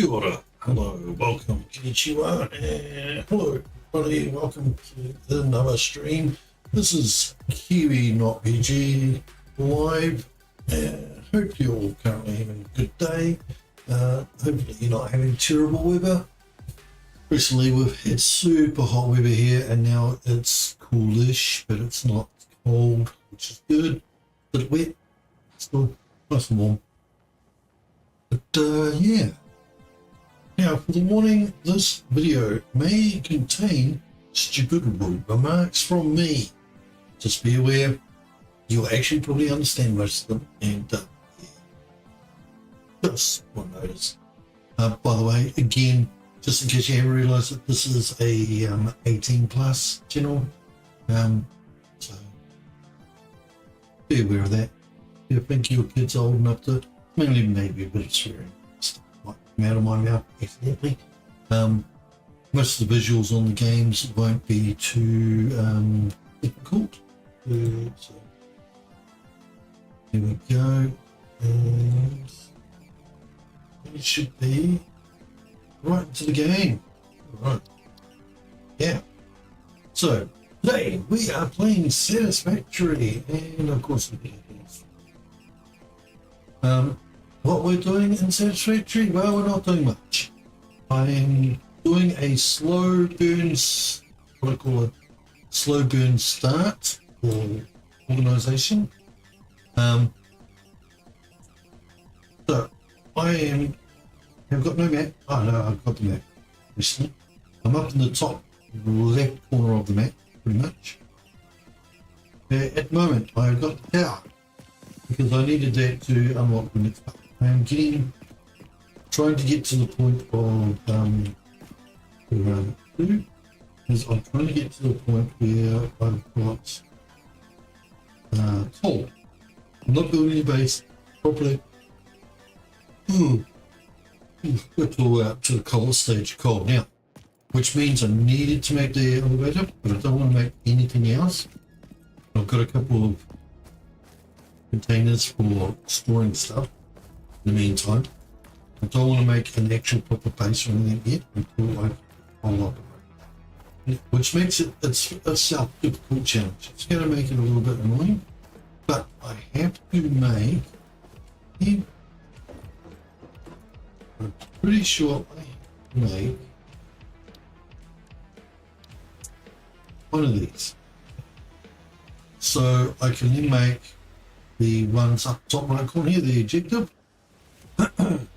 Kia ora, hello, welcome, konnichiwa, and hello everybody, welcome to another stream. This is KiwiNotPG live, and hope you're all currently having a good day. Hopefully you're not having terrible weather. Recently we've had super hot weather here, and now it's coolish, but it's not cold, which is good. A bit wet, still nice and warm. But yeah. Now, for the warning, this video may contain stupid rude remarks from me. Just be aware, you'll actually probably understand most of them, and just one notice. By the way, again, just in case you haven't realised that this is a 18 plus channel, so be aware of that. If you think your kid's old enough to, mainly maybe a bit of swearing stuff might come out of my mouth accidentally. Most of the visuals on the games won't be too difficult. So here we go, and it should be right into the game. Right, yeah. So today we are playing Satisfactory, and of course we what we're doing in Satisfactory, well, we're not doing much. I am doing a slow burn, what I call a slow burn start or organisation. So I have got no map. Oh no, I've got the map recently. I'm up in the top left corner of the map, pretty much. At the moment, I've got the tower, because I needed that to unlock the next part. I am trying to get to the point of round 2, is I'm trying to get to the point where I've got coal. I'm not building a base properly. We're all out to the coal stage of coal now, which means I needed to make the elevator, but I don't want to make anything else. I've got a couple of containers for storing stuff in the meantime. I don't want to make an actual proper base or anything yet until I unlock it, which makes it a self-difficult challenge. It's going to make it a little bit annoying, but I have to make, I'm pretty sure I have to make one of these, so I can then make the ones up top right corner here, the objective.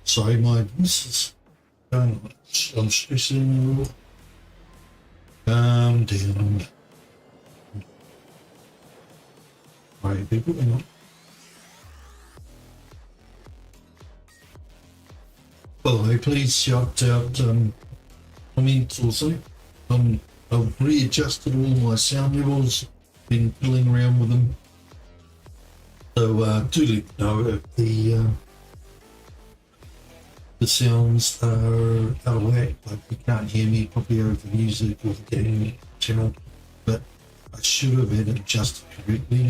Sorry, my voice is going on. I'm stressing. Calm down. Alright, people, hang on. By the way, please shout out comments also. I've readjusted all my sound levels, been fiddling around with them. So do let me know if the sounds are out of whack, like you can't hear me properly over the music or the game channel, but I should have had it adjusted correctly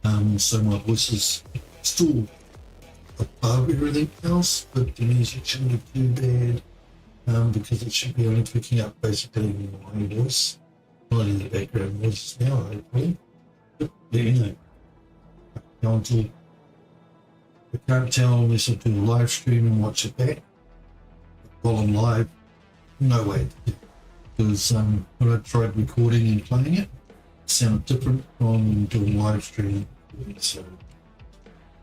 now. So my voice is still above everything else, but the music shouldn't be too bad, because it should be only picking up basically my voice, not in the background voices now, hopefully. But yeah, you know, I can't tell unless I do a live stream and watch it back. While I'm live, no way. Because when I tried recording and playing it, it sounded different from doing live streaming. So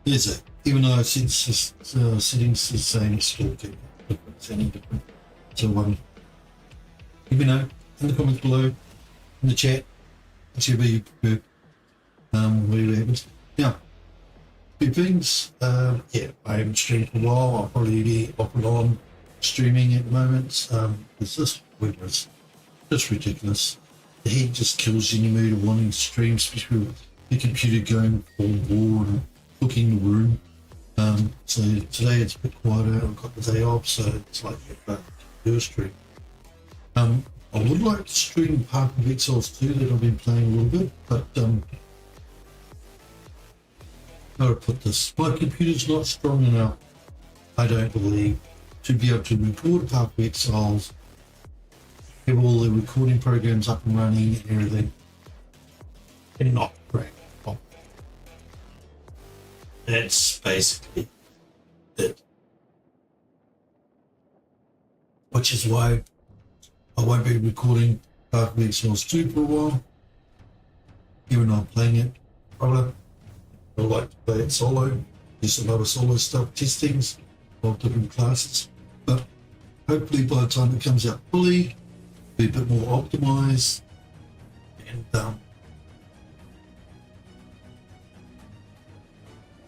there's it. Even though I set settings the same, it's still different. It's any different. So let me know in the comments below, in the chat, whichever you prefer, whatever happens. Now, two things, yeah, I haven't streamed for a while. I'll probably be off and on streaming at the moment. Because this weather is just ridiculous. The heat just kills any mood of wanting to stream, especially with the computer going full bore and cooking the room. So today it's a bit quieter. I've got the day off, so it's like do a stream. I would like to stream part of Exiles 2 that I've been playing a little bit, but how to put this? My computer's not strong enough I don't believe, to be able to record Pathway Exiles, have all the recording programs up and running and everything, and not break. That's basically it. Which is why I won't be recording Pathway Exiles 2 for a while, even though I'm playing it proper. I like to play it solo, do some other solo stuff, testings of different classes, but hopefully by the time it comes out fully, be a bit more optimized and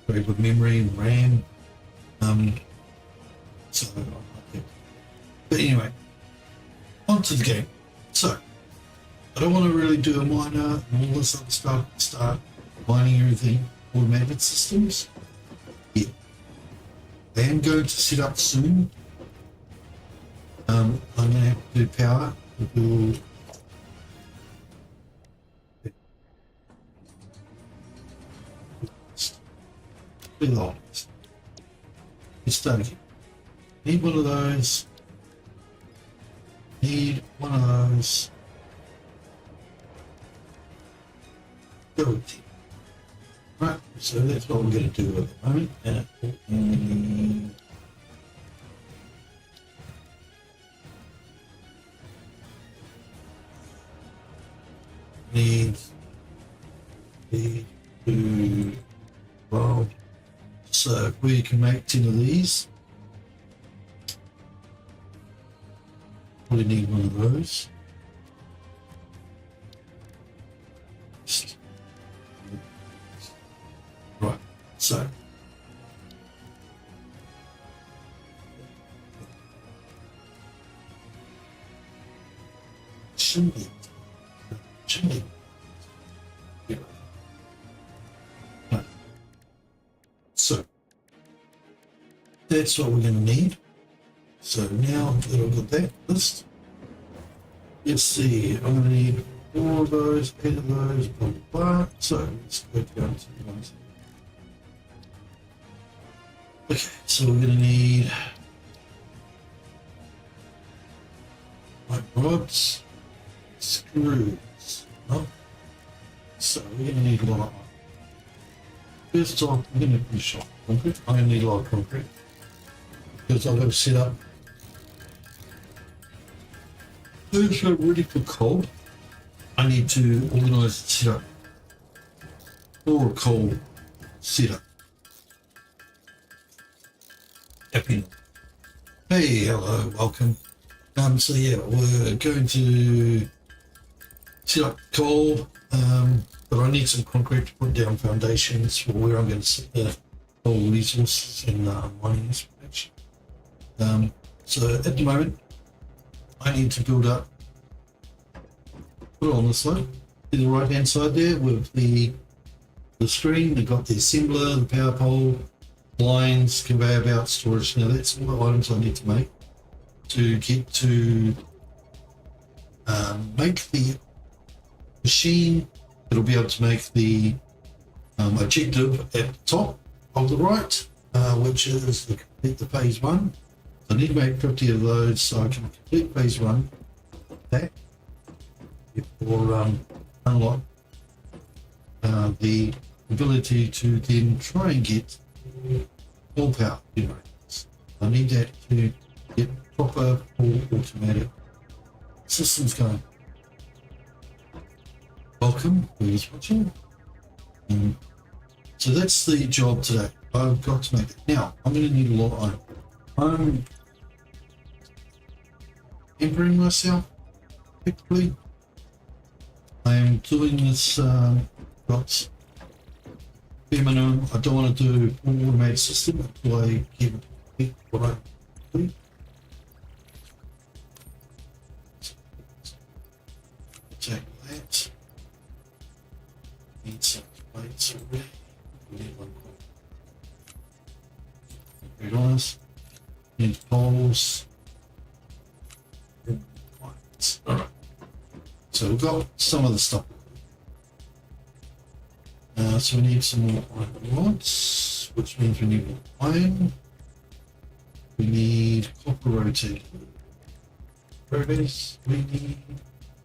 very good memory and RAM. So I like it. But anyway, on to the game. So I don't want to really do a miner and all this other stuff, start mining everything, automated systems. Yeah. I am going to set up soon. I'm going to have to do power to build it's done again. Need one of those. Need one of those. Go with it. Right, so that's what we're going to do at the moment. Needs the two. Well, so we can make 10 of these. We need one of those. Right, so shouldn't be. Yeah. Right. So that's what we're going to need. So now that I've got that list, let's see, I'm going to need 4 of those, 8 of those, blah, blah, blah. So let's go down to the ones. Okay, so we're going to need my rods, screws. Oh. So we're going to need a lot of. First off, I'm going to finish off concrete. I need a lot of concrete because I've got to set up. So ready for coal. I need to organise the setup for a coal setup. Happy. Hey, hello, welcome. So yeah, we're going to set up coal, but I need some concrete to put down foundations for where I'm going to set the coal resources and mining exploration. So at the moment, I need to build up, put it on this side, to the right hand side there with the screen. They've got the assembler, the power pole, lines, conveyor belt, storage. Now that's all the items I need to make to get to make the machine that'll be able to make the objective at the top of the right, which is to complete the phase 1. I need to make 50 of those so I can complete phase 1. That before unlock the ability to then try and get all power generators. I need that to get proper full automatic systems going. Welcome, who's watching. So that's the job today. I've got to make it. Now, I'm going to need a lot of iron. I'm emptying myself quickly. I am doing this got minimum. I don't want to do an automated system until I get what I do. Take that. Need some plates already. We need one more. Very nice. Need poles. Alright. So we've got some of the stuff. So we need some more iron rods, which means we need more iron. We need copper rotated. Progress. We need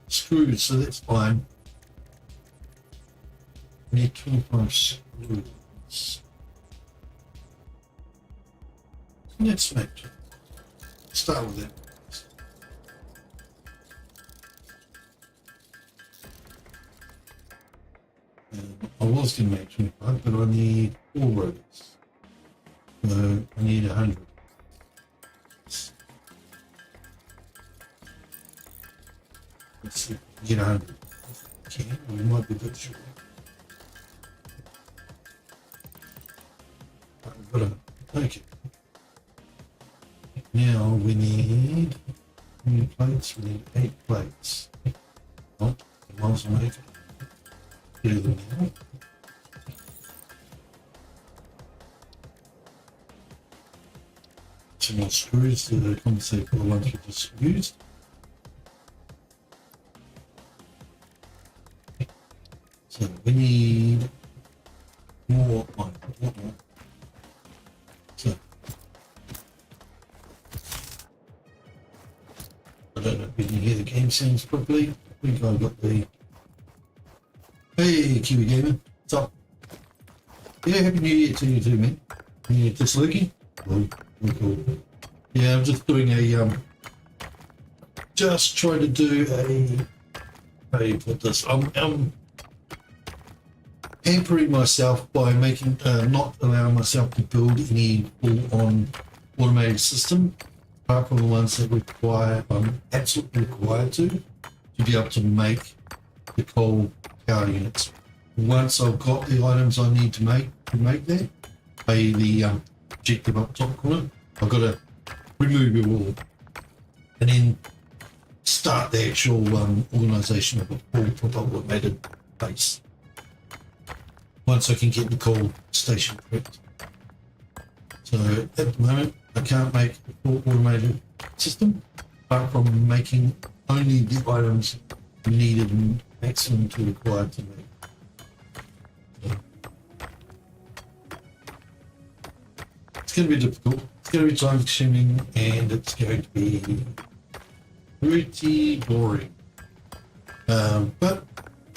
screws, so that's fine. We need 25 screws. Let's start with that. I was going to make 25, but I need 4 rotors. So I need 100. Let's see if we can get 100. Okay, we might be a bit short. Okay. Now we need how many plates? We need 8 plates. Oh, the miles make it. Do them now. Some more screws to compensate for the ones we just used. So we need more on what more. So I don't know if you can hear the game sounds properly. I think I've got the hey Kiwi Gamer, what's up? Yeah, happy New Year to you too, man. Yeah, just looking. Cool. Yeah, I'm just doing a just trying to do a how do you put this? I'm hampering myself by making not allowing myself to build any full-on automated system, apart from the ones that require I'm absolutely required to be able to make the coal power units. Once I've got the items I need to make that, pay the objective up top corner, I've got to remove it all and then start the actual organisation of a full proper automated base. Once I can get the coal station correct. So at the moment I can't make a full automated system apart from making only the items needed and maximum to required to make. So it's going to be difficult, it's going to be time consuming, and it's going to be pretty boring. But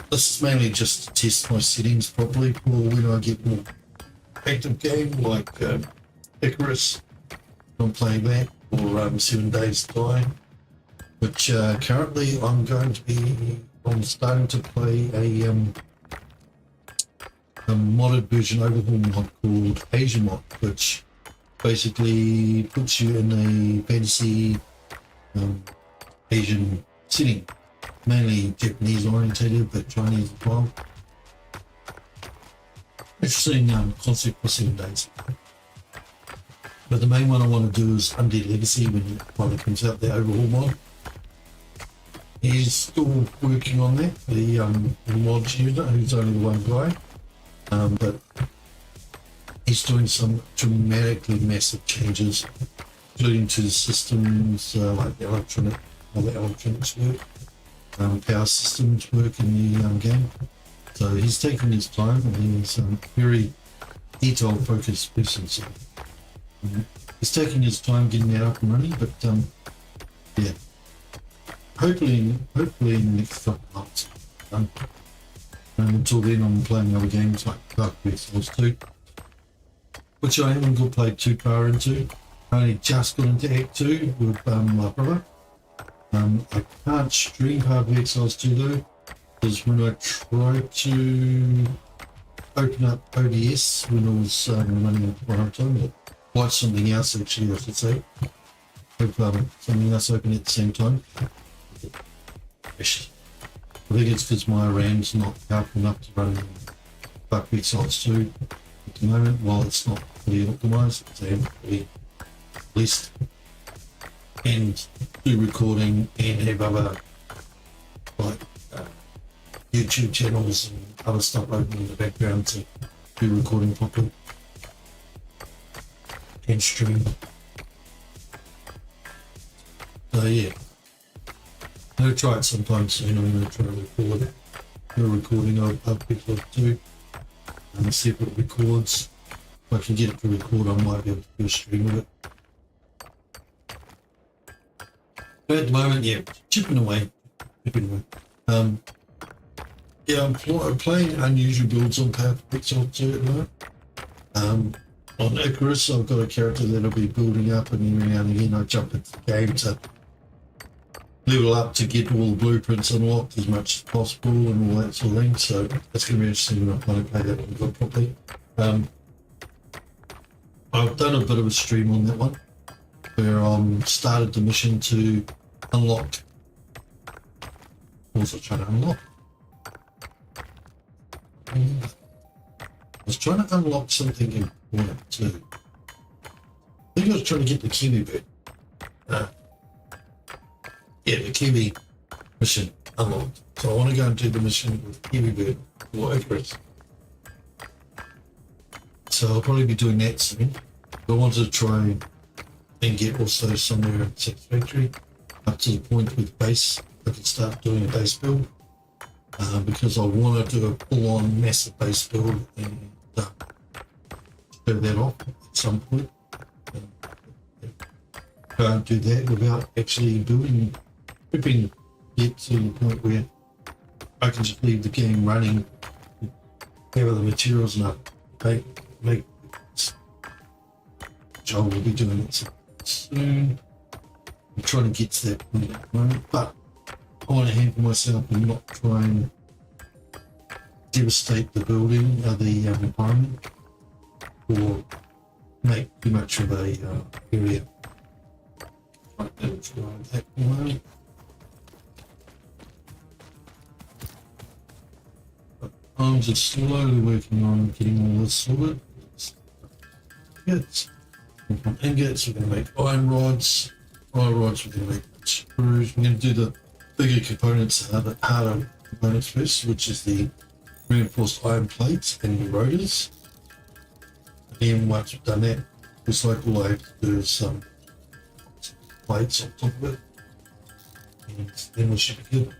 this is mainly just to test my settings properly for when I get more active game like Icarus. I'm playing that for 7 days time, which currently I'm starting to play a modded version overhaul mod called Asia mod, which basically puts you in a fantasy Asian setting. Mainly Japanese orientated, but Chinese as well. Interesting concept for 7 days. But the main one I want to do is Undead Legacy when it comes out, the overhaul mod. He's still working on that, the mod user, who's only the one guy. But he's doing some dramatically massive changes, including to the systems like the electronics work. Power systems work in the game. So he's taking his time, and he's very detail focused person. So he's taking his time getting that up and running, but yeah, hopefully in the next couple of months. Until then I'm playing other games like Dark Souls 2, which I haven't got played too far into. I only just got into Act 2 with my brother. I can't stream Hard Work Souls 2 though, because when I tried to open up OBS when I was running at one time, or watch something else actually I should say, something else open at the same time. I think it's because my RAM's not powerful enough to run Hard Work Souls 2 at the moment, while it's not fully optimized, so I haven't fully released. And do recording and have other like YouTube channels and other stuff open in the background to do recording properly and stream. So yeah, I'm going to try it sometime soon. I'm going to try to record a recording of people too and see if it records. If I can get it to record, I might be able to do a stream of it. But at the moment, yeah, chipping away. Yeah, I'm playing unusual builds on Perfect too at the moment. On Icarus, I've got a character that'll be building up, and every now and again I jump into the game to level up to get all the blueprints unlocked as much as possible and all that sort of thing. So that's going to be interesting when I finally play that one properly. I've done a bit of a stream on that one where I started the mission to unlock. What was I trying to unlock? I was trying to unlock something important too. I think I was trying to get the Kiwi bird. Yeah, the Kiwi mission unlocked. So I want to go and do the mission with Kiwi bird or Icarus. So I'll probably be doing that soon. I wanted to try and get also somewhere in Satisfactory up to the point with base. I can start doing a base build because I want to do a full-on massive base build and show that off at some point. Can't do that without actually building, prepping yet to the point where I can just leave the game running, have the materials enough to make which I will be doing it soon. I'm trying to get to that point at the moment, but I want to handle myself and not try and devastate the building, the environment, or make too much of a area. I'm just slowly working on getting all this sorted. Yes. From ingots, we're going to make iron rods. Iron rods, we're going to make screws. We're going to do the bigger components, harder components first, which is the reinforced iron plates and the rotors. And then once we've done that, looks like all I have to do is some plates on top of it, and then we should be good.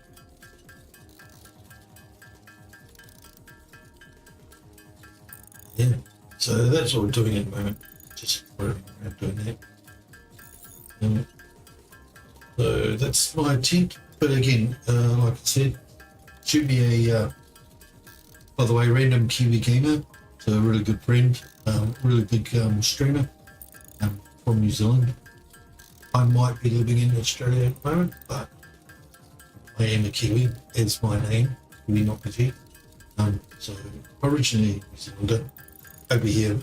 Yeah, so that's what we're doing at the moment, just working around doing that. So that's my attempt, but again, like I said, should be a, by the way, random Kiwi gamer, so a really good friend, really big streamer from New Zealand. I might be living in Australia at the moment, but I am a Kiwi, as my name, KiwiNotPG. So originally New Zealander, over here,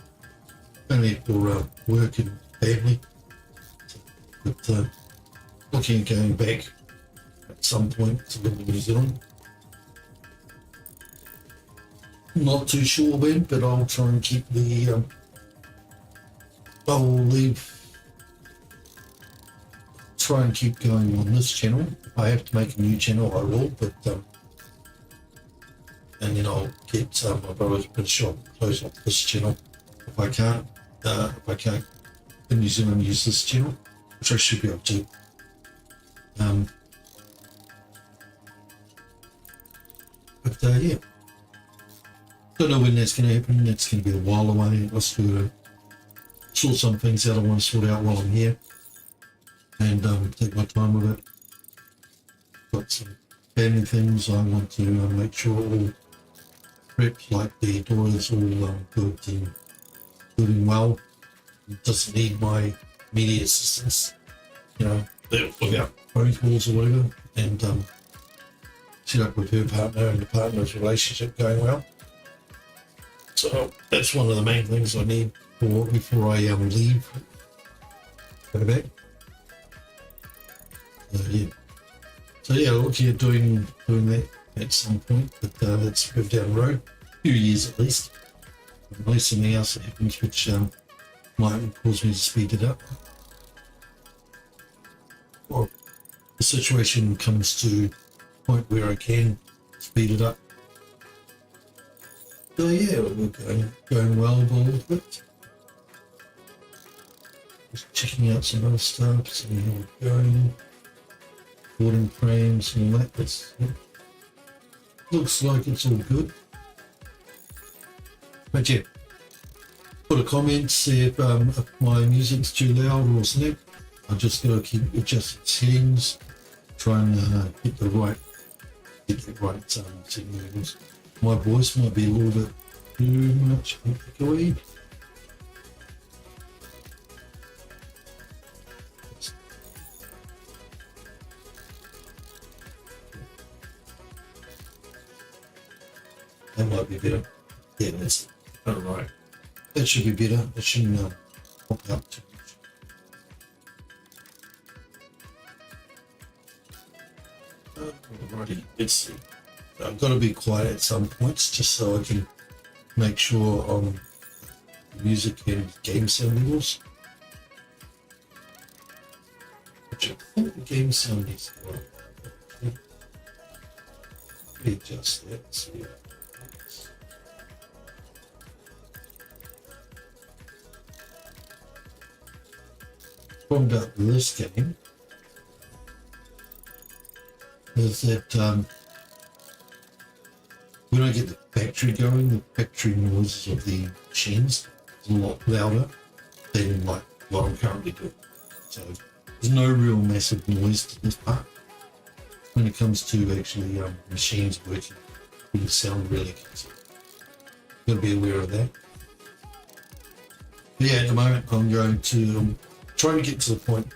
only for work and family. But looking at going back at some point to live in New Zealand. Not too sure when, but I'll try and keep the, try and keep going on this channel. If I have to make a new channel, I will, but and then I'll get my brother's been shop close off this channel if I can't in New Zealand use this channel, which I should be able to. But yeah, don't know when that's going to happen. That's going to be a while away. I'll still sort some things out I want to sort out while I'm here, and take my time with it. Got some family things I want to make sure all prepped, like the door is all built and building well. It doesn't need my immediate assistance, you know, without phone calls or whatever, and set up with her partner and the partner's relationship going well. So that's one of the main things I need before I leave. Go back. Yeah. So yeah, looking at doing that at some point, but that's a bit down the road, a few years at least, unless something else happens which might cause me to speed it up, or the situation comes to a point where I can speed it up. So yeah, we're going well with all of it. Just checking out some other stuff, seeing how we're going. Boarding frames and all that. Looks like it's all good. But yeah, put a comment, see if my music's too loud or something. I just got to keep adjusting settings, trying to get the right signals. My voice might be a little bit too much echoey. That might be better. Yeah, that's all right. That should be better. It shouldn't pop up too much. Alrighty, let's see. I've got to be quiet at some points just so I can make sure on music and game sound levels. Which I think the game sound is right. Adjust that. So yeah. Problem about this game is that when I get the factory going, the factory noises of the machines is a lot louder than like what I'm currently doing. So there's no real massive noise to this part. When it comes to actually machines working, it will sound really good. Got to be aware of that. But yeah, at the moment I'm going to trying to get to the point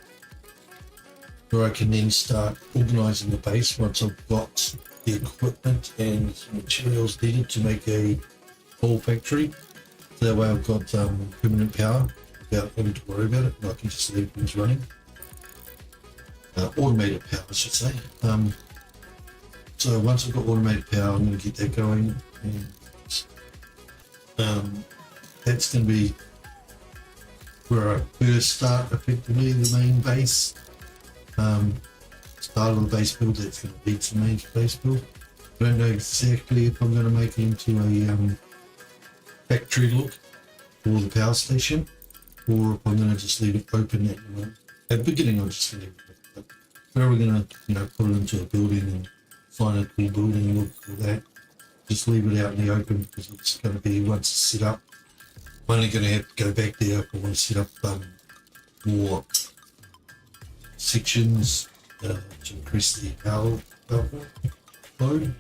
where I can then start organising the base once I've got the equipment and materials needed to make a whole factory. So that way I've got permanent power without having to worry about it, and I can just leave things running. Automated power, I should say. So once I've got automated power, I'm going to get that going, and that's going to be where I first start effectively the main base. Start of the base build, that's going to be the main base build. I don't know exactly if I'm going to make it into a factory look for the power station, or if I'm going to just leave it open at the beginning. I'll just leave it open. But we're going to, put it into a building and find a cool building look for that. Just leave it out in the open because it's going to be, once it's set up, I'm only going to have to go back there if I want to set up more sections to increase the power load.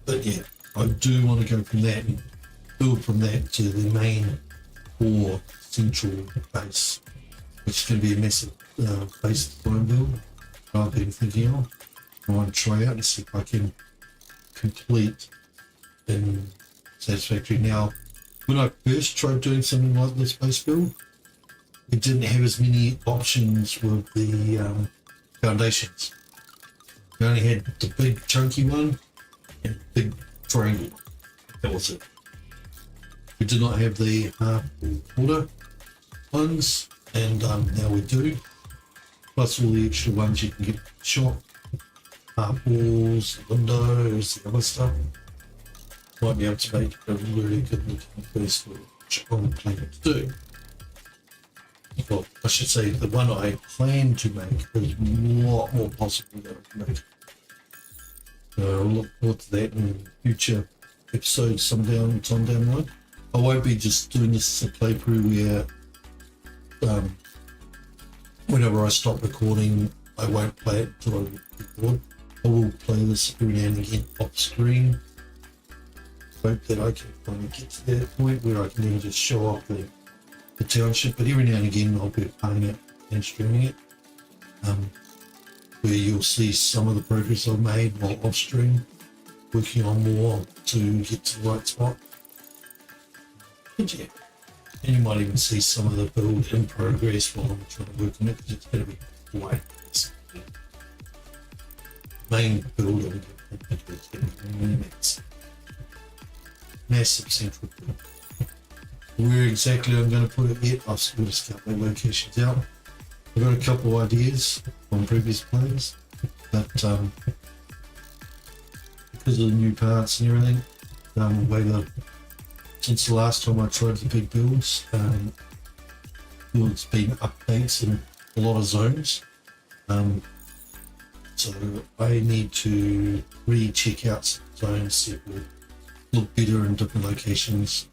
But yeah, I do want to go from that and build from that to the main core central base, which is going to be a massive base design build that I've been thinking of. I want to try out and see if I can complete in Satisfactory. Now, when I first tried doing something like this base build, it didn't have as many options with the foundations. We only had the big chunky one and the big triangle. That was it. We did not have the half quarter ones, and now we do. Plus all the extra ones you can get from the shop. Half walls, windows, the other stuff. Might be able to make a really good looking base build, which I'm planning to do. Well, I should say the one I plan to make is a lot more possible than I can make. So I'll look forward to that in future episodes time down the line. I won't be just doing this as a playthrough where whenever I stop recording, I won't play it until I record. I will play this every now and again off screen. Hope that I can finally get to that point where I can then just show off the township, but every now and again I'll be playing it and streaming it, where you'll see some of the progress I've made while off stream, working on more to get to the right spot. But yeah, and you might even see some of the build in progress while I'm trying to work on it, because it's going to be quite main build of it. Massive central build. Where exactly I'm going to put it yet, I've still just got my locations out. I've got a couple of ideas from previous plays, but because of the new parts and everything, since the last time I tried the big builds, it's been updates in a lot of zones. So I need to re-check out some zones, see if it will look better in different locations.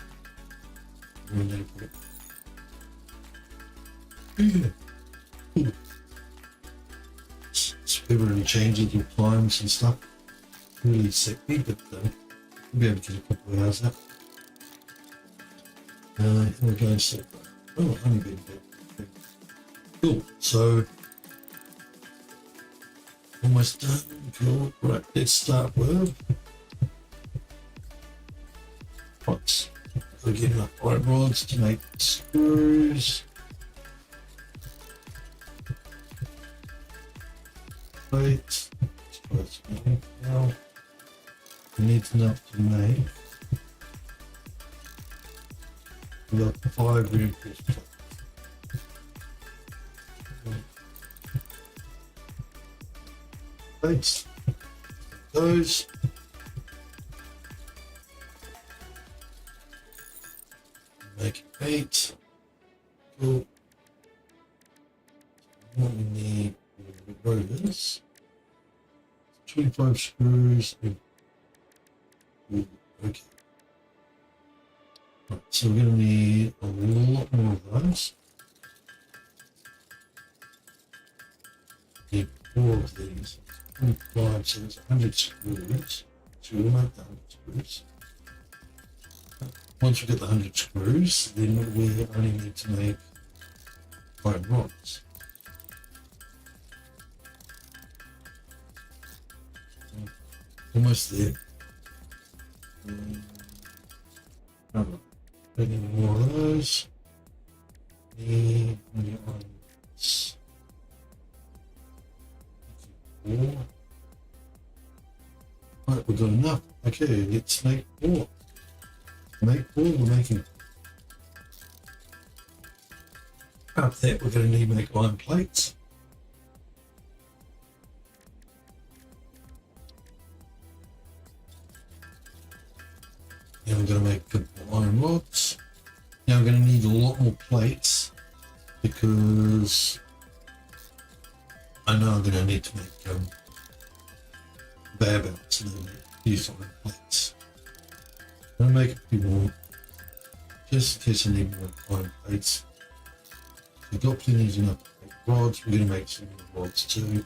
Ever any changes with times and stuff. Really sickly, but we'll be able to get a couple of hours out. We're going to only been good. Cool. So almost done. Cool. Right, let's start with rods. We're getting enough iron rods to make screws. Plates. Now we need enough to make. We've got 5 reinforced plates. Plates. Those. Make 8. Cool. What we need for the rotors. 25 screws. Ooh, okay. Right, so we're going to need a lot more of those. Need 4 of these. 25, so it's 100 screws. So we'll make the 100 screws. Once we get the 100 screws, then we only need to make 5 rods. Almost there. Any more of those? Need any ones? 4. Right, we've got enough. Okay, let's make 4. Make 4, we're making. After that, we're going to need to make iron plates. Now I'm going to make good iron rods. Now I'm going to need a lot more plates because I know I'm going to need to make bear belts and then use iron plates. I'm going to make a few more just in case I need more iron plates. We've got plenty enough to make rods. We're going to make some more rods too.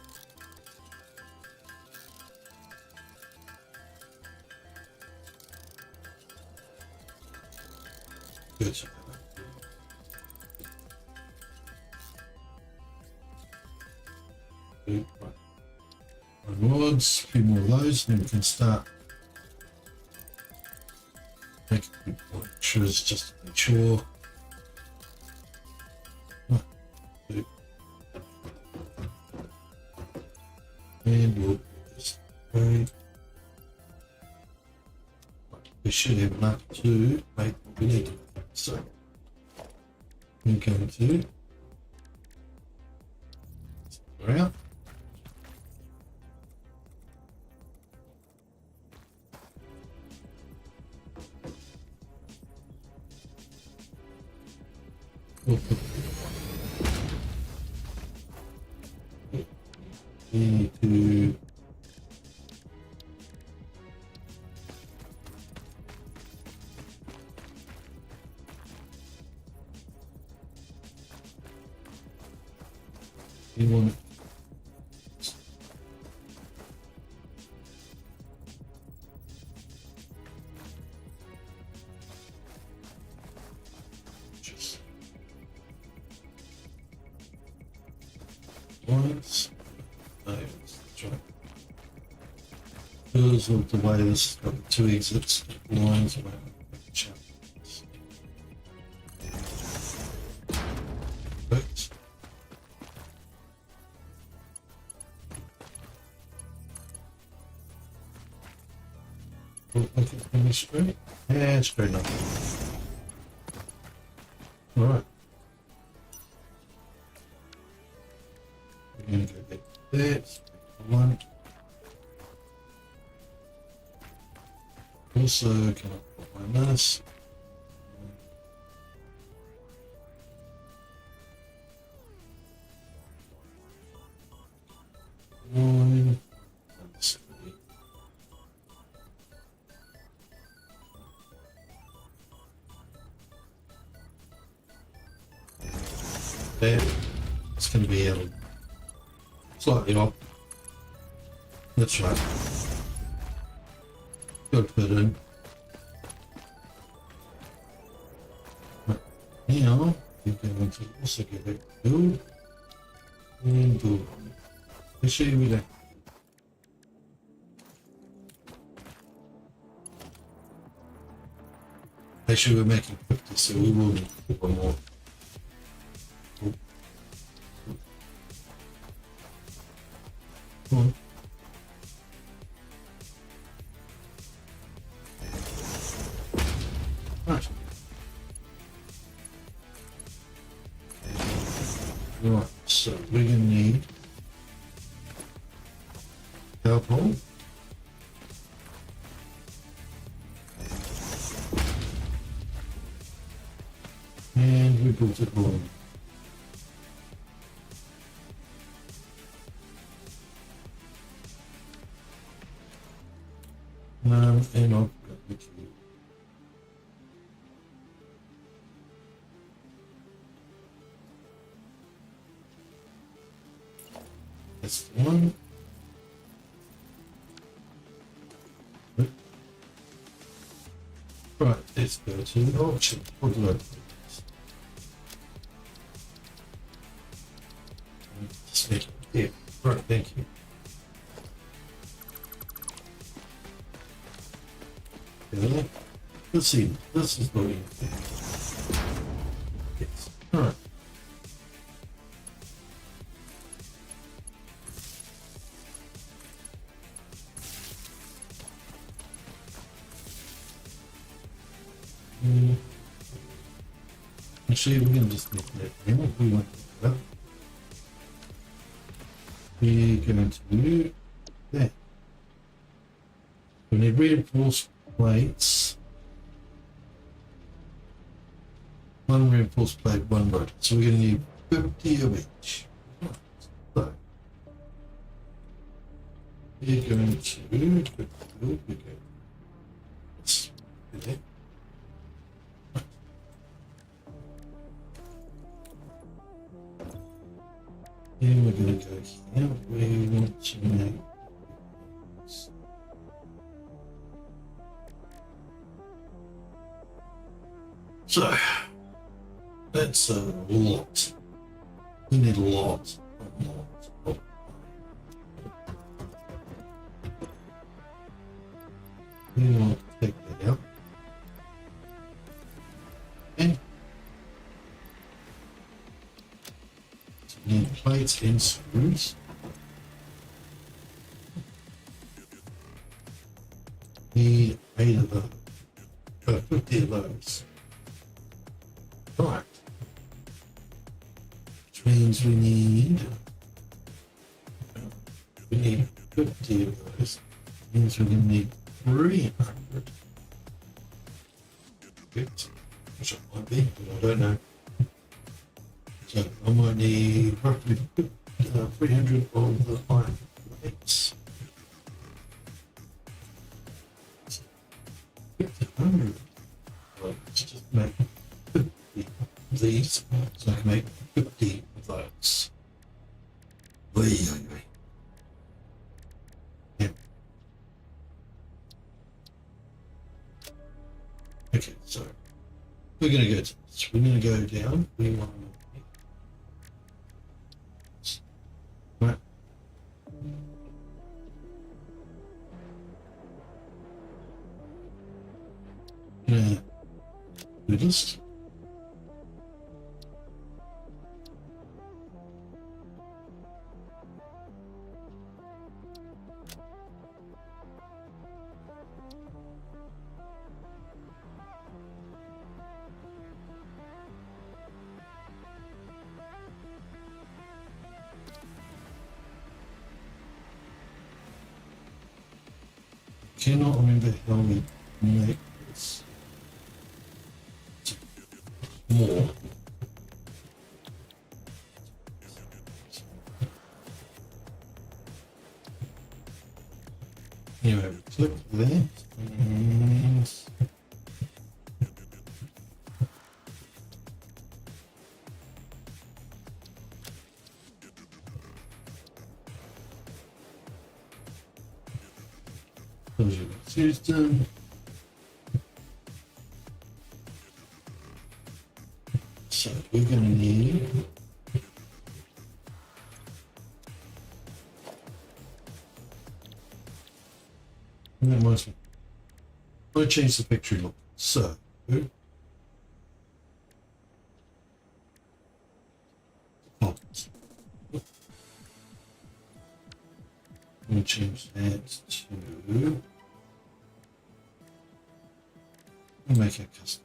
Good. Right. Rods, a few more of those, and then we can start making pictures just to make sure. And we'll just we should have enough to make what we need to make. So we're going to around. We need to want lines. Because of the way this has got the 2 exits, lines around the channels. Perfect. Make it really straight. Yeah, straight enough. Alright. We're going to go back to that. One. Also, can I put my this? One. there. It's going to be slightly off. That's right. Got to put in. Now, you're going to also give it build and build. Let's show you that. Actually, we're making 50, so we will need to put one more. Come on. Right. Right, so we're going to need alcohol. And we brought it along. And I've got the key. That's the one. Right, let's go to the auction. What do I do? Just make it here. Right, thank you. Yeah. Let's see, this is going there. Yes. Alright. Actually, we're going to just make that now. We want to do that. We're going to do that. We need reinforced plates. One reinforced plate, one rotor. So we're going to need 50 of each. So we're going to let's do that. And we're going to go here. We want to make so that's a lot. We need a lot. We want to take that out. Okay. So we need plates and screws. Need 8 of those. 50 of those. Right. Which means we need 50 of those. Means we're going to need 300. Which it might be, but I don't know. So I might need roughly 300 of the iron plates. 100. Well, let's just make 50 of these, so I can make 50 of those. Yeah. Okay, so we're going to go to this. We're going to go down. We want to right. Do this. Cannot remember how we make this more. Anyway, click there and Those are Houston. So we're going to need that was I change the picture look. So we'll change that to make it custom.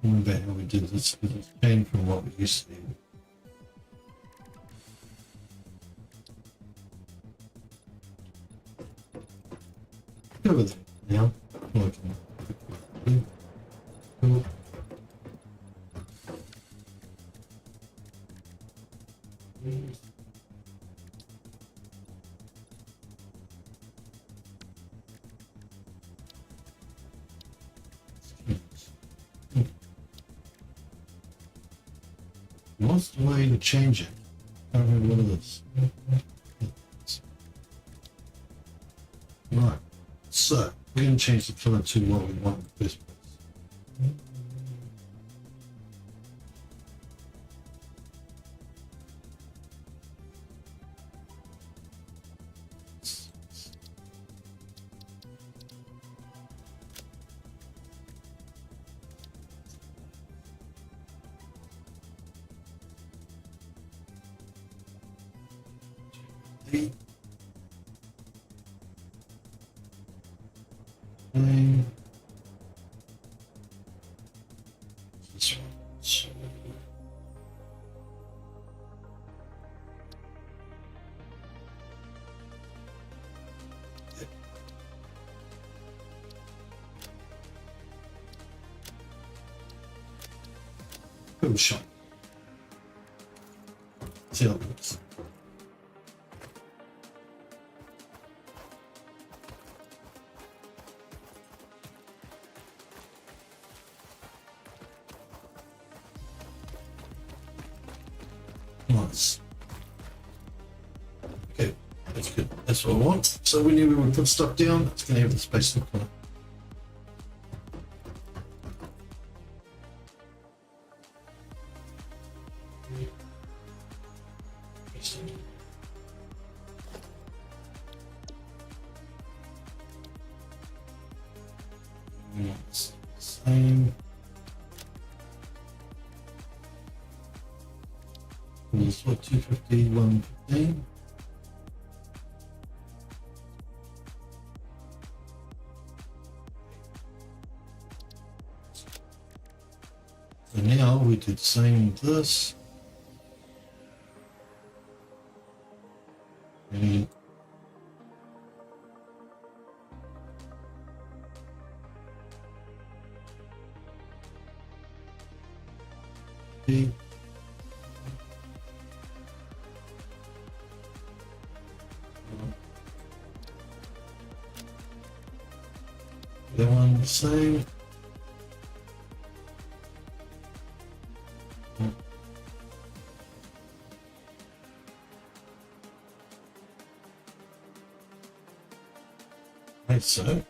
Remember how we did this, because it's changed from what we used to do. Over there now. Looking. Cool. What's the way to change it? I don't remember what it is. Right. So we're going to change the color to what we want in the first place. This one. So, good shot. See how it looks. Nice. Okay, that's good. That's what I want. So we knew we would put stuff down. It's going to have the space in the corner. Same. This what 250, 115. So now we do the same with this. And the one the same. Like so.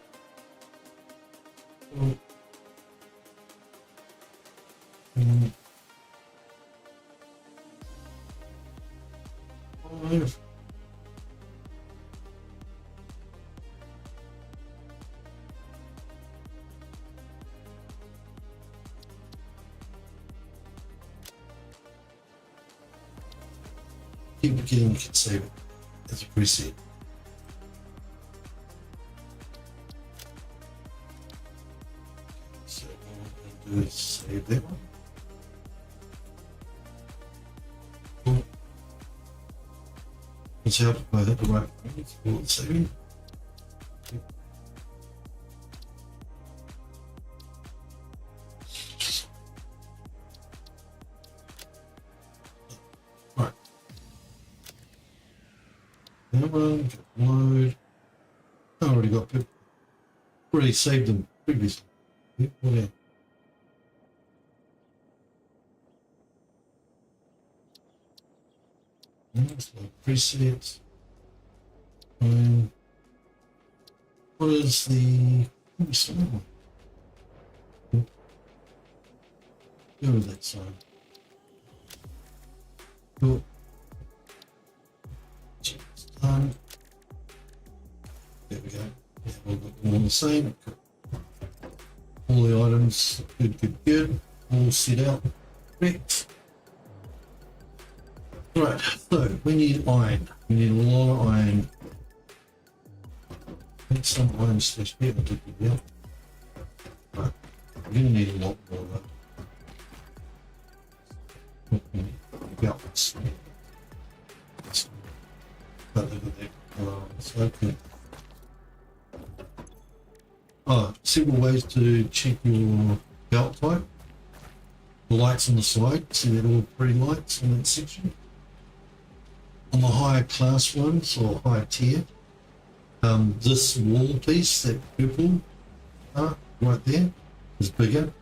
Keep beginning, you can save it as a preset. So what I'm going to do is save that one. Cool. Let's help if I hit the right point for saving. Load. I already got people. Already saved them previously. Yeah. presets. What is the go with that side? Cool. It's done. There we go. Yeah, we'll look all the same. All the items, good. All set out. Correct. Right, so we need iron. We need a lot of iron. Get some iron slash here. I'll take it out. Right, we're going to need a lot more though. About this. But look at that. It's okay. Several ways to check your belt type. The lights on the side, see that all pretty lights in that section. On the higher class ones or higher tier, this wall piece, that purple part right there, is bigger.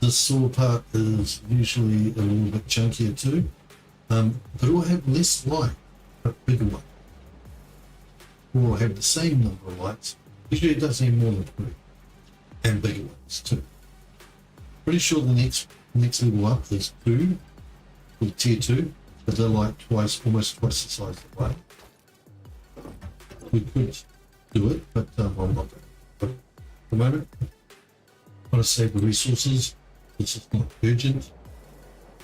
This sword part is usually a little bit chunkier too, but it will have less light, but bigger one. Or have the same number of lights. Usually it does have more than 3, and bigger ones too. Pretty sure the next level up is 2, or tier 2, but they're like almost twice the size of the light. We could do it, but I'm not going to. But at the moment, I want to save the resources. This is not urgent.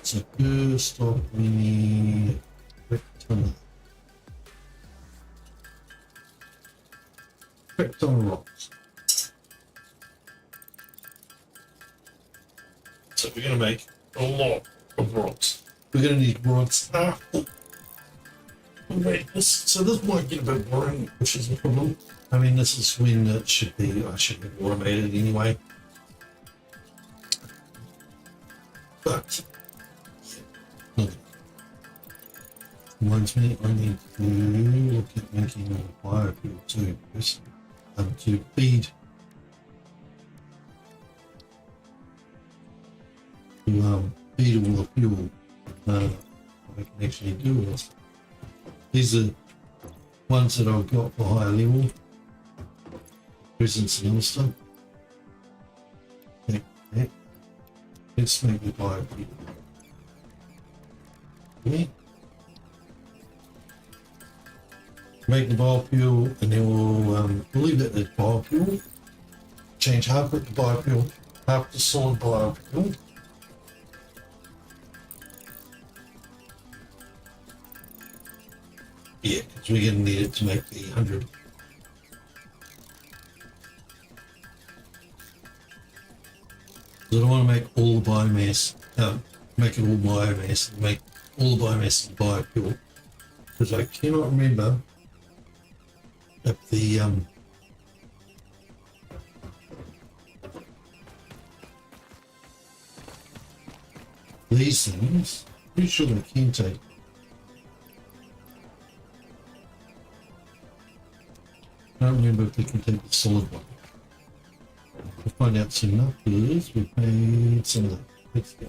So first off, we need Krypton rocks. So we're going to make a lot of rods. We're going to need rods. Wait, so this might get a bit boring, which is a problem. I mean, this is when it should be. I should be automated anyway. But reminds me, I need to look at making a biofuel too. To feed. Feed all the fuel. I can actually do this. These are ones that I've got for higher level. Presence and other stuff. Okay. Let's make the biofuel. Okay. Make the biofuel, and then we'll leave it as biofuel. Change half of the biofuel, half the solid biofuel. Yeah, because we're going to need it to make the 100. I don't want to make all the biomass, make it all biomass, and make all the biomass into biofuel, because I cannot remember if the these things, pretty sure they can take. I don't remember if they can take the solid one. We'll find out soon enough. Because we've made some of that. Let's go.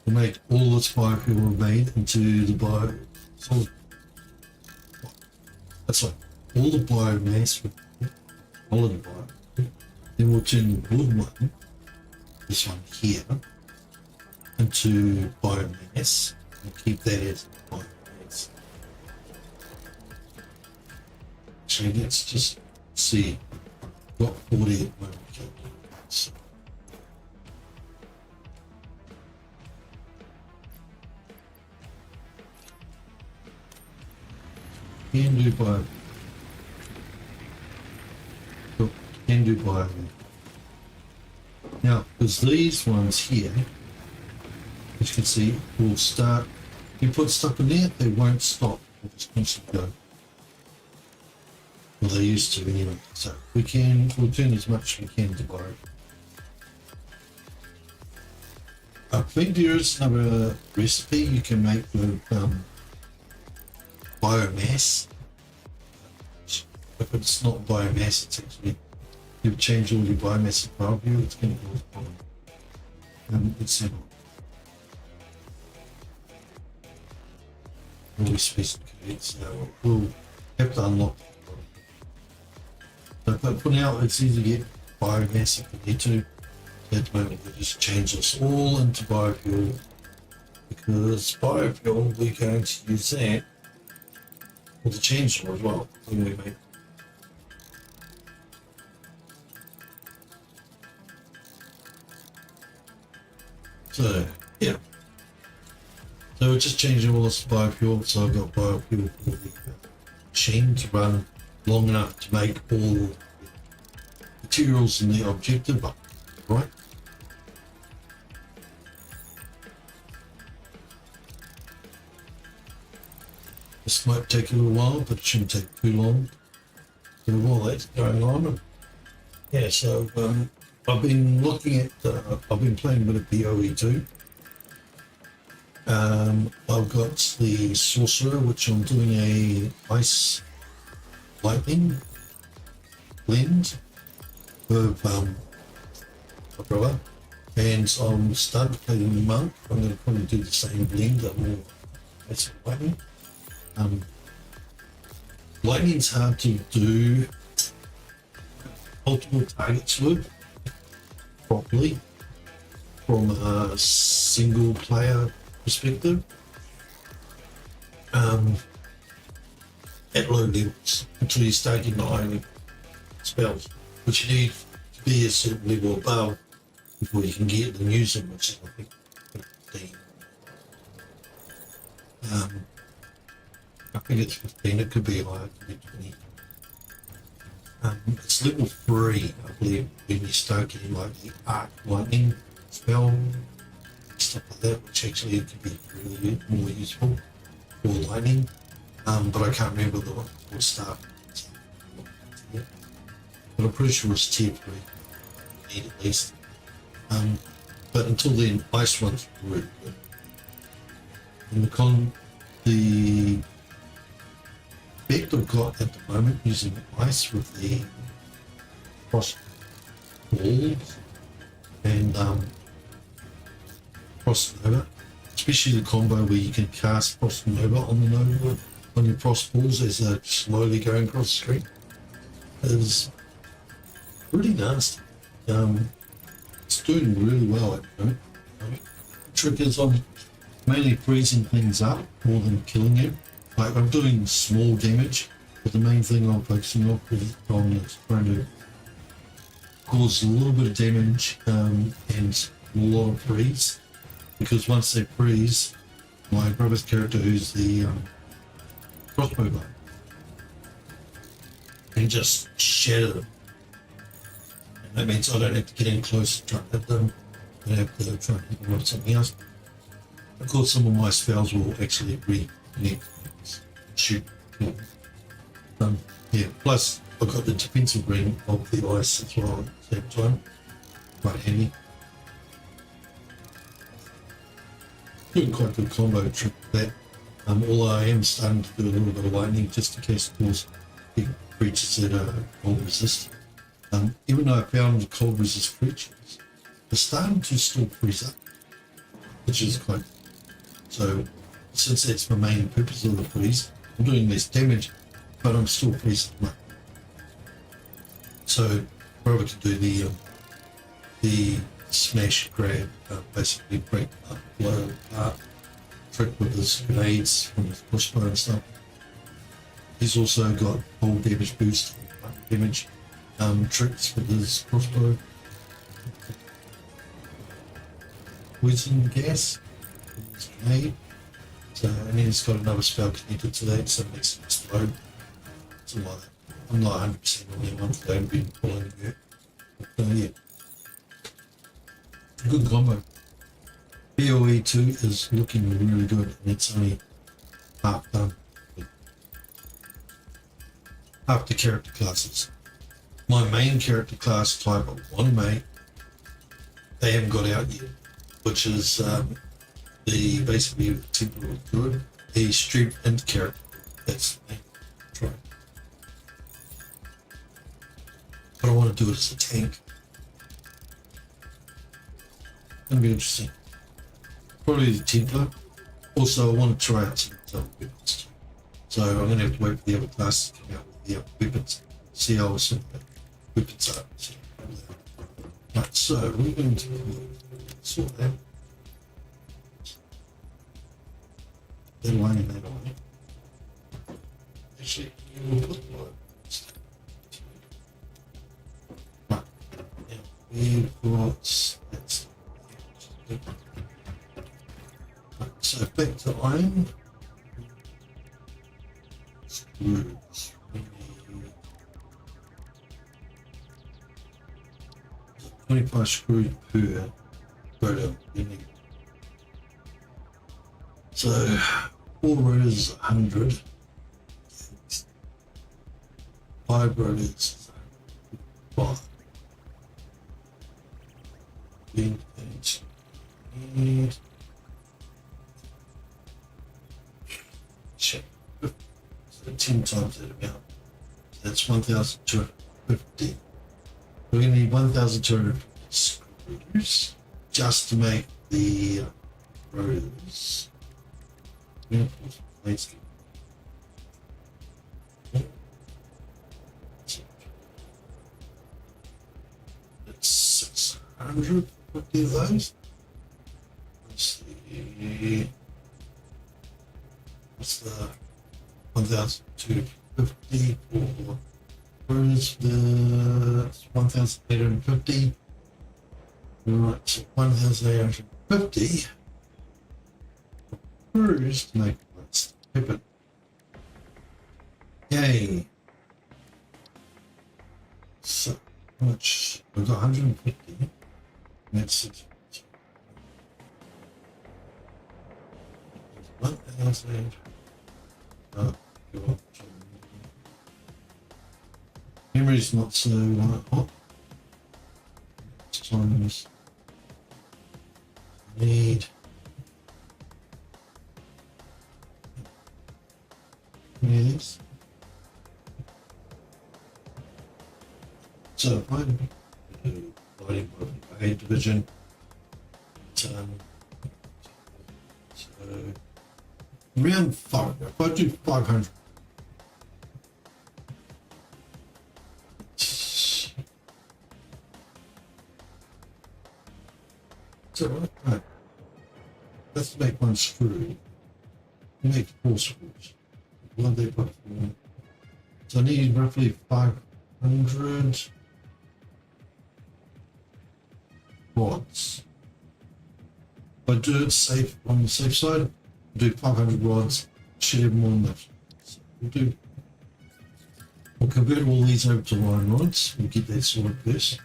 We'll make all this biofuel made into the solid. That's right. All the biomass, all of the biomass. Then we'll turn the wood one, this one here, into biomass. And keep that as biomass. Actually, let's just see what 40 at the moment. So, can do bio. Can do bio. Now, because these ones here, as you can see, will start. If you put stuff in there, they won't stop. They'll just constantly go. Well, they used to anyway. So we'll turn as much as we can to bio. I think there is another recipe you can make with biomass. If it's not biomass, it's actually you've changed all your biomass power view, it's going to cause a problem. It's simple. Really specificated, so we'll have to unlock it. But for now, it's easy to get biomass if we need to. At the moment, we just change this all into biofuel, because biofuel, we're going to use that for the chainsaw as well when we make. So yeah, so we're just changing all this to biofuel. So I've got biofuel for the machine to run long enough to make all the materials in the objective up, right? This might take a little while, but it shouldn't take too long. So while that's going on, yeah, so I've been looking at, I've been playing a bit of BOE too. I've got the Sorcerer, which I'm doing a Ice Lightning blend with my brother, and I'm starting to play the Monk. I'm going to probably do the same blend, but more Ice Lightning. Lightning's hard to do multiple targets with properly from a single player perspective at low levels until you start getting high spells, which you need to be a certain level above before you can get them using, which is I think 15. I think it's 15, it could be higher, it could be 20. It's level 3, I believe, when you start getting like the Arc Lightning spell, stuff like that, which actually could be really more useful for lightning. But I can't remember the start. But I'm pretty sure it's tier 3, need at least. But until then, ice one's really good. And the effect I've got at the moment using ice with the frost balls and frost nova, especially the combo where you can cast frost nova on the nova on your frost balls as they're slowly going across the screen, is pretty nasty. It's doing really well at the moment. The trick is I'm mainly freezing things up more than killing it. Like I'm doing small damage, but the main thing I'm focusing on is trying to cause a little bit of damage and a lot of freeze. Because once they freeze, my brother's character, who's the crossbow guy, can just shatter them. And that means I don't have to get in close and try and hit them. I have to try and hit them with something else. Of course, some of my spells will actually reconnect, shoot. Yeah, plus I've got the defensive ring of the ice as well at the same time. Quite handy. Doing quite a good combo trick with that. Although I am starting to do a little bit of lightning just in case, of course, big creatures that are cold resist. Even though I found cold resist creatures, they're starting to still freeze up, which is quite. So, since that's my main purpose of the freeze, I'm doing less damage, but I'm still freezing them up. So, probably to do the smash grab, basically break up, blow apart, trick with his grenades from his crossbow and stuff. He's also got full damage boost, damage tricks with his crossbow. Poison gas, his grenade. So, and then he's got another spell connected to that, so it makes it explode. Something like that. I'm not 100% on that one, so I haven't been pulling it. But yeah. Good combo. BOE 2 is looking really good, and it's only half done. Half the character classes. My main character class type I want to make, they haven't got out yet, which is the basically temporal good, the strength and character. That's the main try. but I want to do it as a tank. Gonna be interesting. Probably the Templar. Also, I want to try out some other weapons too. So I'm going to have to wait for the other classes to come out with the other weapons. See how some of the weapons are. Right, so we're going to sort that. That one and that one. Actually, we'll put the one. Right, now we've got that's right, so back to iron. Screws. 25 screws per rotor. So 4 rotors 100. 5 rotors 5. Need check. So 10 times that amount. That's 1,250. We're going to need 1,250 screws just to make the rotors. It's 650 of those. Let's see. What's the 1,250 for rotors? The 1,850. Right, so 1,850 screws to make this happen. Yay! So how much? We've got 150. That's 6. 1,000. Oh, God. Memory's not so hot. Times need this. So if I do dividing by A division, so around 5. If I do 500. So right, let's make one screw. Make 4 screws. One day by 4. So I need roughly 500 rods. If I do it safe on the safe side, do 500 rods, should have more than that. So we'll convert all these over to line rods. We'll get that sorted first.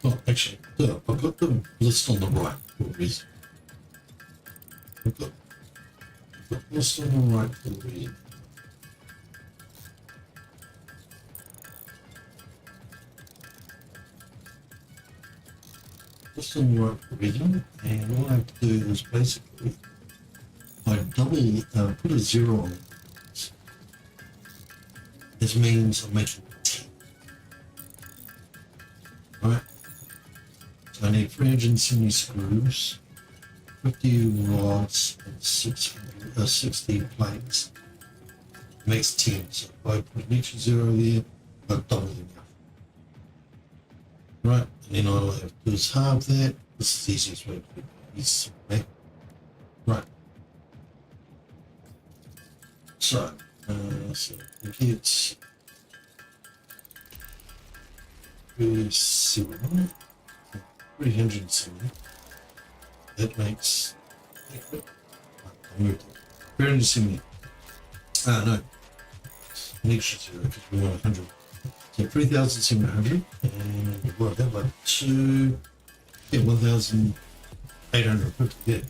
Oh, actually, I've got the list on the right for a reason. I've got the list on the right for a reason. List on the right for a reason, and what I have to do is basically I put a 0 on it. This means I'm making 10. Right? So I need 370 screws, 50 rods, and 60 plates. Makes 10. So if I put an extra 0 there, I've double enough. Right, and then all I have to do is halve that. This is the easiest way to do it. Right. So we get 370. That makes 370. No, an extra 0 because we want 100. So 3,700, and we work that by 2. Yeah, 1,850. Yeah.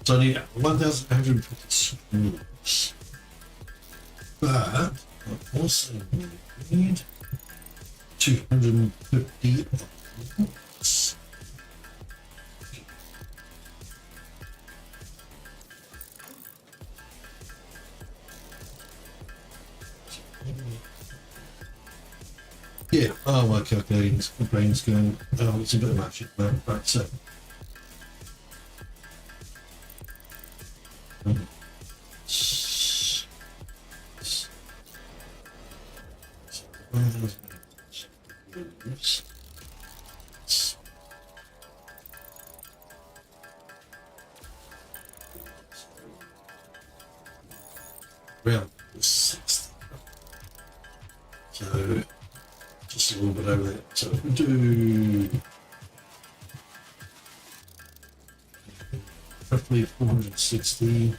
So I need 1,850 screws. But Also need 250 volts. Yeah, oh, my calculating brain's going, oh, it's a bit much at the moment, right, so. Around 60. So just a little bit over that. So if we do roughly 460,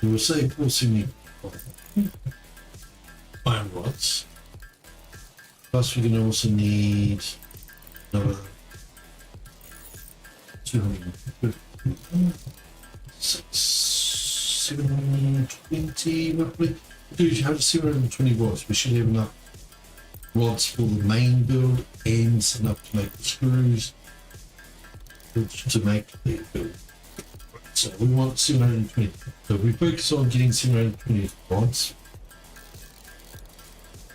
we'll say 475 iron rods. Plus we're going to also need another 250, 720 roughly. Do you have 720 rods? We should have enough rods for the main build and enough to make the screws to make the build. So we want 720. So we focus on getting 720 rods.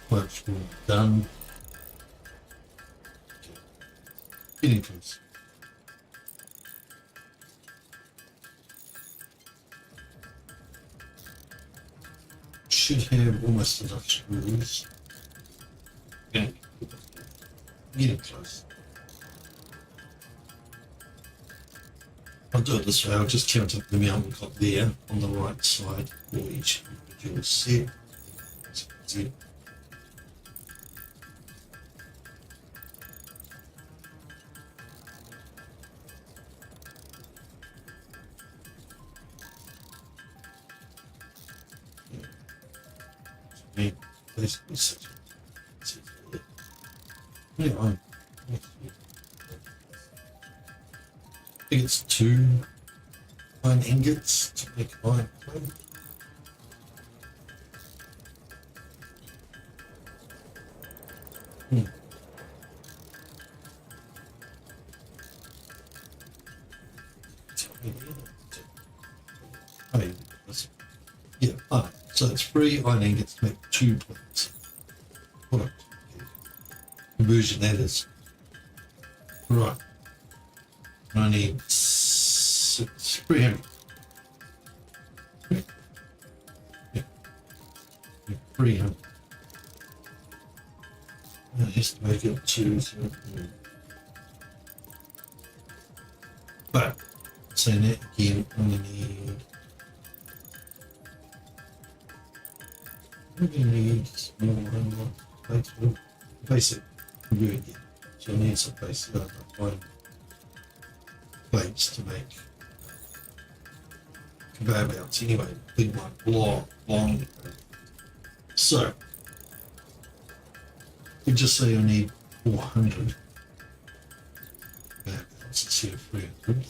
Much more done. Getting close. Should have almost enough screws. Getting close. I'll do it this way. I'll just count up the amount we've got there on the right side for each individual set. Set. Yeah, I think it's 2 iron ingots to make an iron plate. Yeah, so it's 3 iron ingots to make 2 plates. What a conversion that is. Right. I need 300. Yeah. 300. That has to make it 2. But saying that again, I'm going to need more plates for basic conversion. So I need some basic plates to make conveyor belts anyway, big one, long. So we just say I need 400 conveyor belts instead of 300.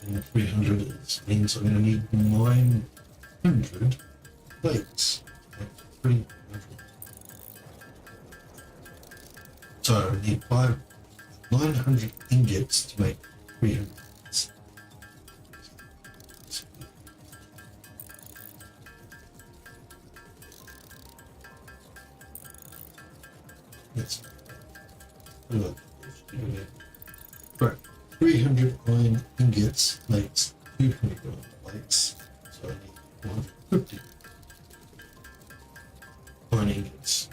And 300 means I'm going to need 900 plates. 300. So I need 900 ingots to make 300 plates. Yes. Right. 300 iron ingots makes 200 iron plates, so I need 150 iron ingots.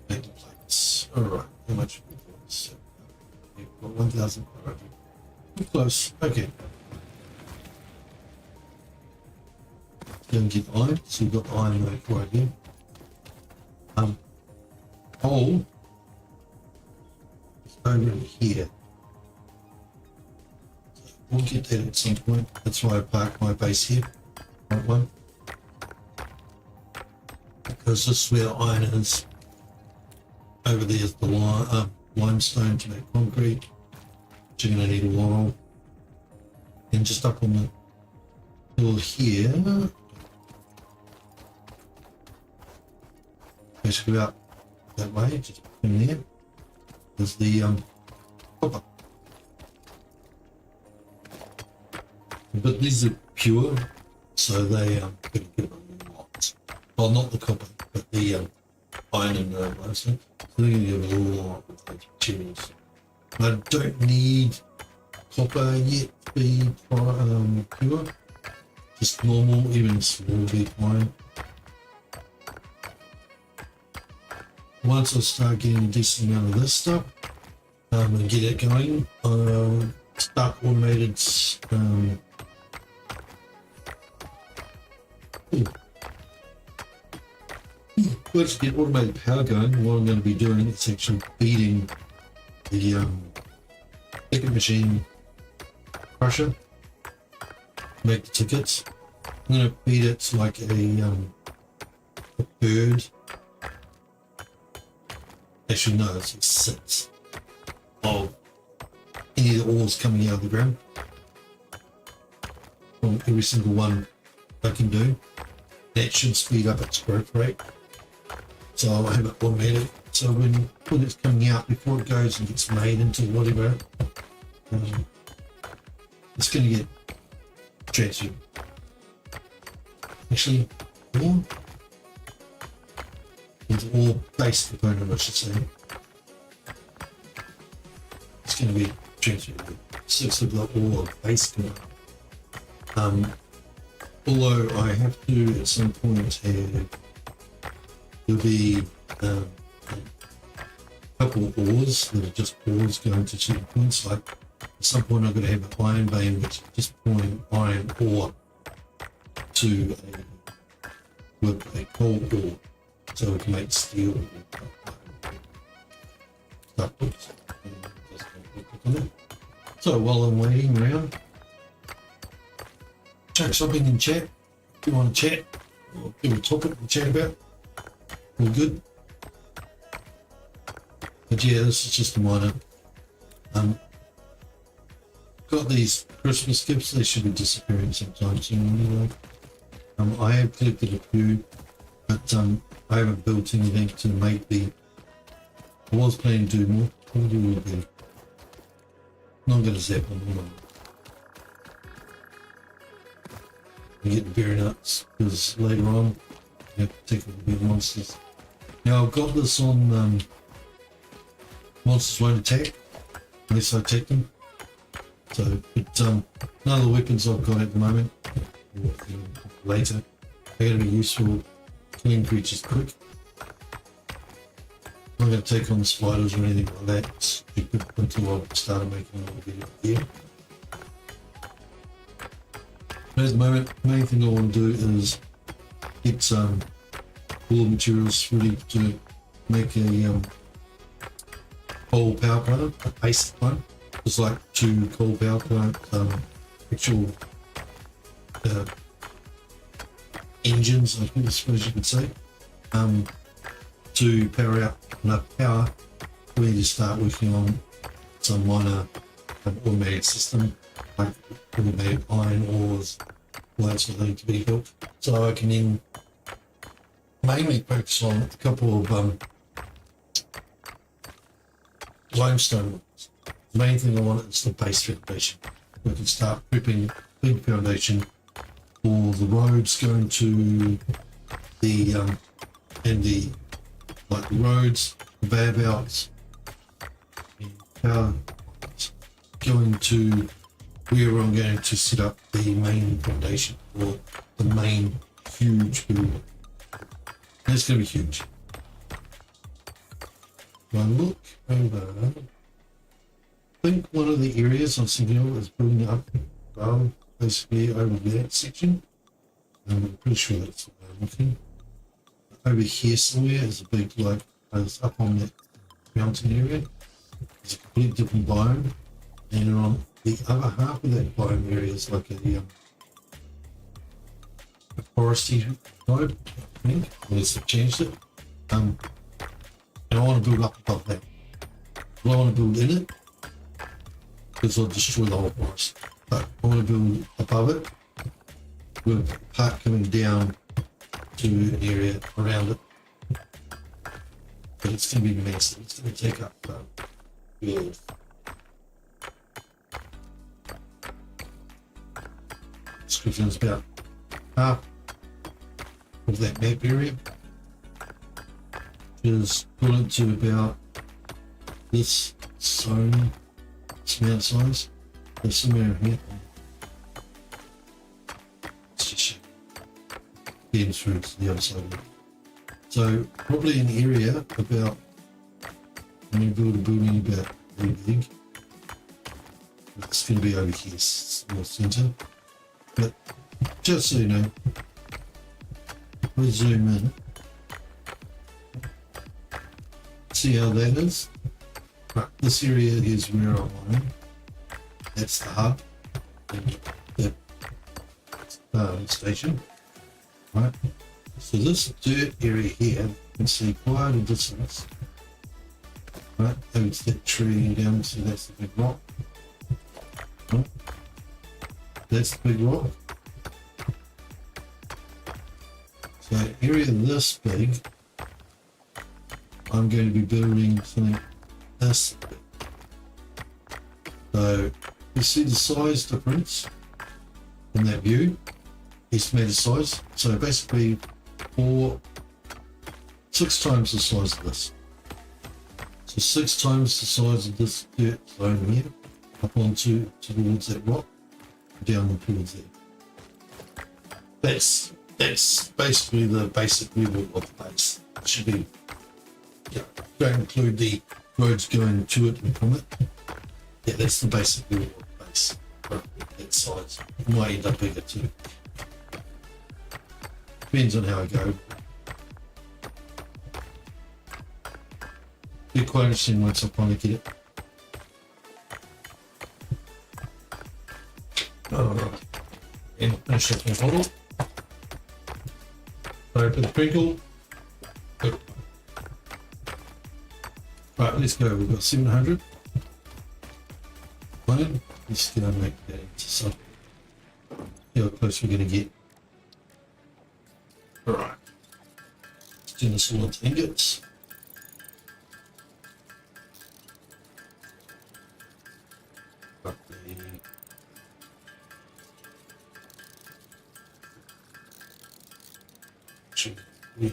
Make the plates. Alright, how much have we got? So, we've got 1,500. We're close. Okay. Don't get iron, so we've got iron right here. Coal is over here. We'll get that at some point. That's why I parked my base here. Right one. Because this is where the iron is. Over there is the limestone to make concrete. which you're going to need a while. And just up on the hill here, basically out that way, just in there, is the copper. But these are pure, so they going to give a lot. Well, not the copper, but the iron and Marsel. So they're going to give a lot of those materials. I don't need copper yet to be pure. Just normal, even small bit iron. Once I start getting a decent amount of this stuff and get it going, start automated. Once you get automated power going, what I'm going to be doing is actually feeding the ticket machine crusher, make the tickets. I'm going to feed it like a bird. Actually, no, it's 6 of any of the ores coming out of the ground from every single one I can do. That should speed up its growth rate. So I'll have it automated. So when it's coming out, before it goes and gets made into whatever, it's going to get transferred. Actually, yeah. It's all base component, I should say. It's going to be transferred. 6 of the ore base component. Although I have to at some point have, there'll be a couple of ores that are just ores going to certain points. Like at some point I've got to have an iron vein which is just pouring iron ore to with a coal ore, so we can make steel. So while I'm waiting around, chuck something in chat if you want to chat or give a topic to chat about. All good. But yeah, this is just a minor. Got these Christmas gifts, they should be disappearing sometime soon anyway. I have collected a few, but I haven't built anything to make the. I was planning to do more. What do we do? Not going to zap on them. I'm getting very nuts because later on I have to take on the big monsters. Now I've got this on monsters won't attack unless I attack them. So, but none of the weapons I've got at the moment, or later, are going to be useful killing creatures quick. I'm not going to take on the spiders or anything like that. It's stupid until I've started making all the gear. But at the moment, the main thing I want to do is get all the materials ready to make a coal power plant, a basic one. It's like 2 coal power plant actual engines, I suppose you could say, to power out enough power for me to start working on some minor automated system, like automated iron ores, all that sort of thing to be built. So I can then mainly focus on a couple of limestone ones. The main thing I want is the base foundation. We can start prepping big foundation for the roads going to the and the like the roads, the valve outs, the power going to where I'm going to set up the main foundation or the main huge building. That's going to be huge. When I look over, I think one of the areas I'm thinking of is building up basically over that section. I'm pretty sure that's what I'm looking. Over here somewhere is a big, like, it's up on that mountain area. It's a completely different biome. And on the other half of that biome area is like a foresty type, I think, unless they've changed it. And I want to build up above that. What I want to build in it because I'll destroy the whole forest. But I want to build above it with part coming down to an area around it. But it's going to be massive. It's going to take up the earth. Description is about half of that map area, is equivalent to about this zone, this amount of size, this amount here. It's just getting through to the other side of it. So probably an area about, I'm going to build a building about really big. It's going to be over here, it's the center. But just so you know, we'll zoom in. See how that is? Right, this area is where I want it. That's the hub. And the station. Right. So this dirt area here, you can see quite a distance. Right, over to that tree down, so that's the big rock. Right. That's the big rock. So area this big, I'm going to be building something this big. So you see the size difference in that view, estimated size. So basically 6 times the size of this. So 6 times the size of this dirt zone here, up onto towards that rock, down towards there. That's basically the basic level of the base. It should be, yeah, don't include the roads going to it and from it. Yeah, that's the basic level of the base. That size. It might end up bigger too. Depends on how I go. Be quite interesting once I finally get it. Alright. And finish off my model. Open the sprinkle. Good. Right, let's go. We've got 700. One. Let's go make that into something. See how close we're going to get. Alright. Let's turn this all into ingots. Yeah.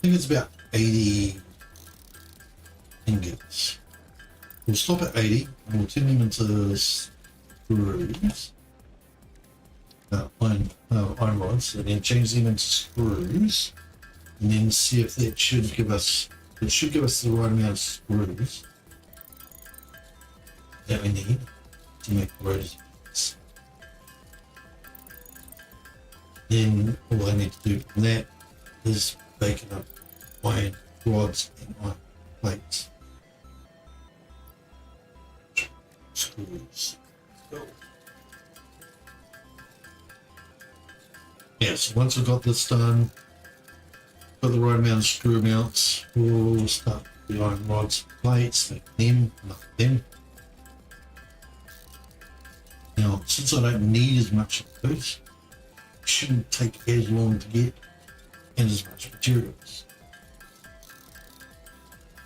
I think it's about 80 ingots. We'll stop at 80 and we'll turn them into screws, iron rods, and then change them into screws, and then see if that should give us, it should give us the right amount of screws that we need to make the road. Then all I need to do from that is baking up iron rods and iron plates. Screws. Yeah, so once we've got this done, got the right amount of screw mounts, we'll start the iron rods and plates, make them, not them. Now, since I don't need as much of those, it shouldn't take as long to get and as much materials.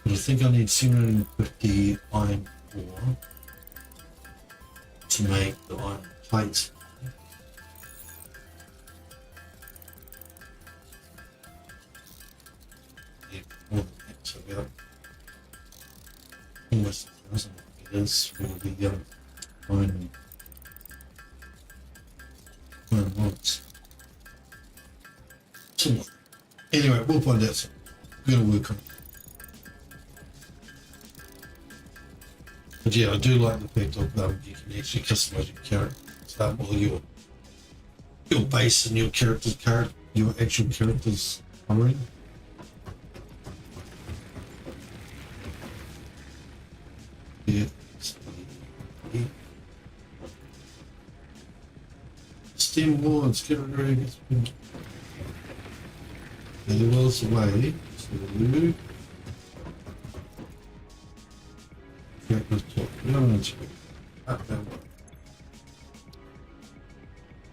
But I think I need 750 iron ore to make the iron plates. Yeah, more than that, so about almost 1,000 it is for the iron rods. Similar. Anyway, we'll find out soon. We're going to work on it. But yeah, I do like the fact of you can actually customize your character. Start with your base and your character's card, your actual character's coloring. Yeah. Steam wards, get rid of it. There was a way to get the top.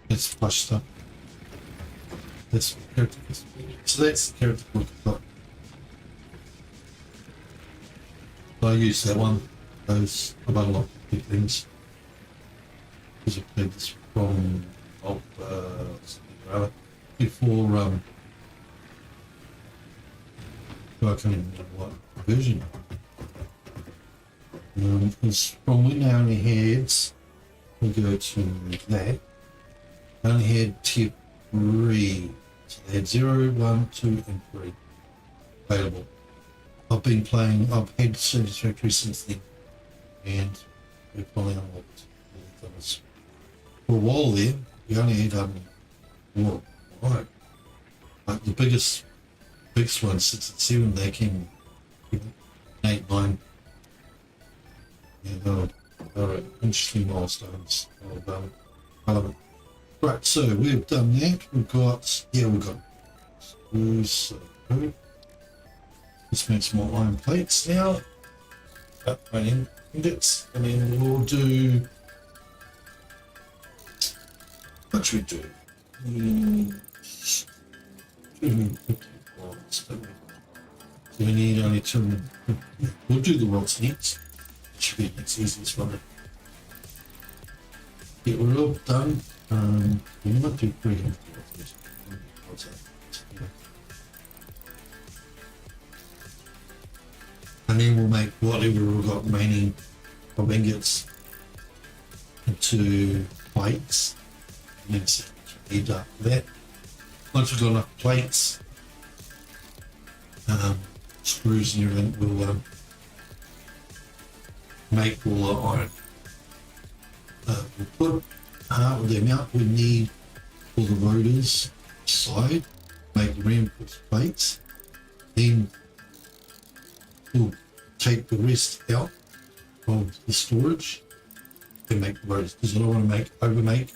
Let's flush stuff. That's character. So that's the character book I've got. So I use that one. Those about a lot of big things. Because I played this from before I can't even remember what version. Because from when I only had, we'll go to that. I only had tier 3. So they had 0, 1, 2, and 3 available. I've been playing, I've had Satisfactory since then. And we're finally unlocked all those. For a while there, we only had well, right. Like the biggest one, 6 and 7, they came 8, 9. Yeah, they were interesting milestones. I love it. Right, so we've done that. We've got screws. Let's make some more iron plates now. Iron ingots, and then we'll do. What should we do? 250 rods, don't we? So we need only 250. We'll do the rods next. Should be the next easiest one. Yeah, we're all done. We might do 300 rods. And then we'll make whatever we've got remaining of ingots into plates. And then heat up that. Once we've got enough plates, screws and everything, we'll make all the iron. We'll put the amount we need for the rotors side, make the reinforced plates, then we'll take the rest out of the storage and make the rotors, because I don't want to overmake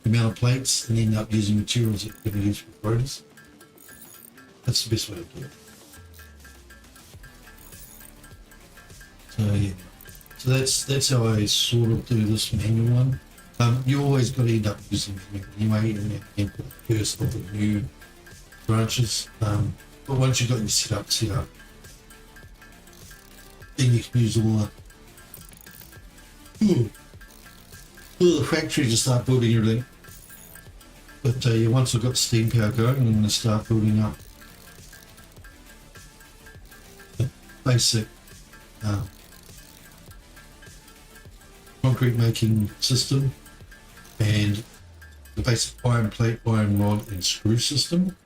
the amount of plates and end up using materials that can be used for rotors. That's the best way to do it. So yeah, so that's how I sort of do this manual one. You always got to end up using it anyway, and then put the first of the new branches. But once you've got your setup, then you can use all the factory to start building everything. But once I've got steam power going, I'm going to start building up the basic concrete making system and the basic iron plate, iron rod and screw system,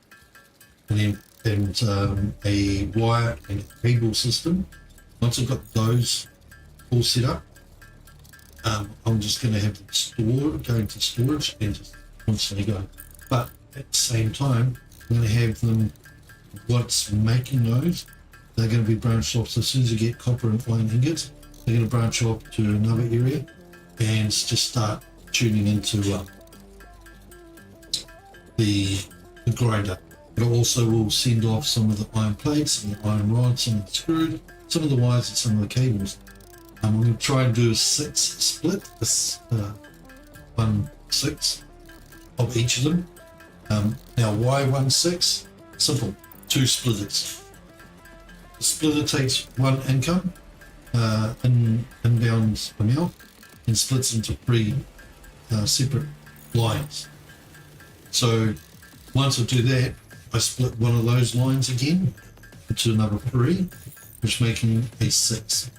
and then a wire and cable system. Once I've got those all set up, I'm just going to have them go into storage and just constantly go. But at the same time, I'm going to have them, what's making those, they're going to be branched off. So as soon as you get copper and iron ingots, they're going to branch off to another area and just start tuning into the grinder. It also will send off some of the iron plates and the iron rods and the screws, some of the wires and some of the cables. I'm going to try and do a 6 split, 1/6 of each of them. Now why 1/6? Simple, 2 splitters. The splitter takes 1 income, inbound amount, and splits into 3 separate lines. So once I do that, I split one of those lines again into another 3, which making a 6.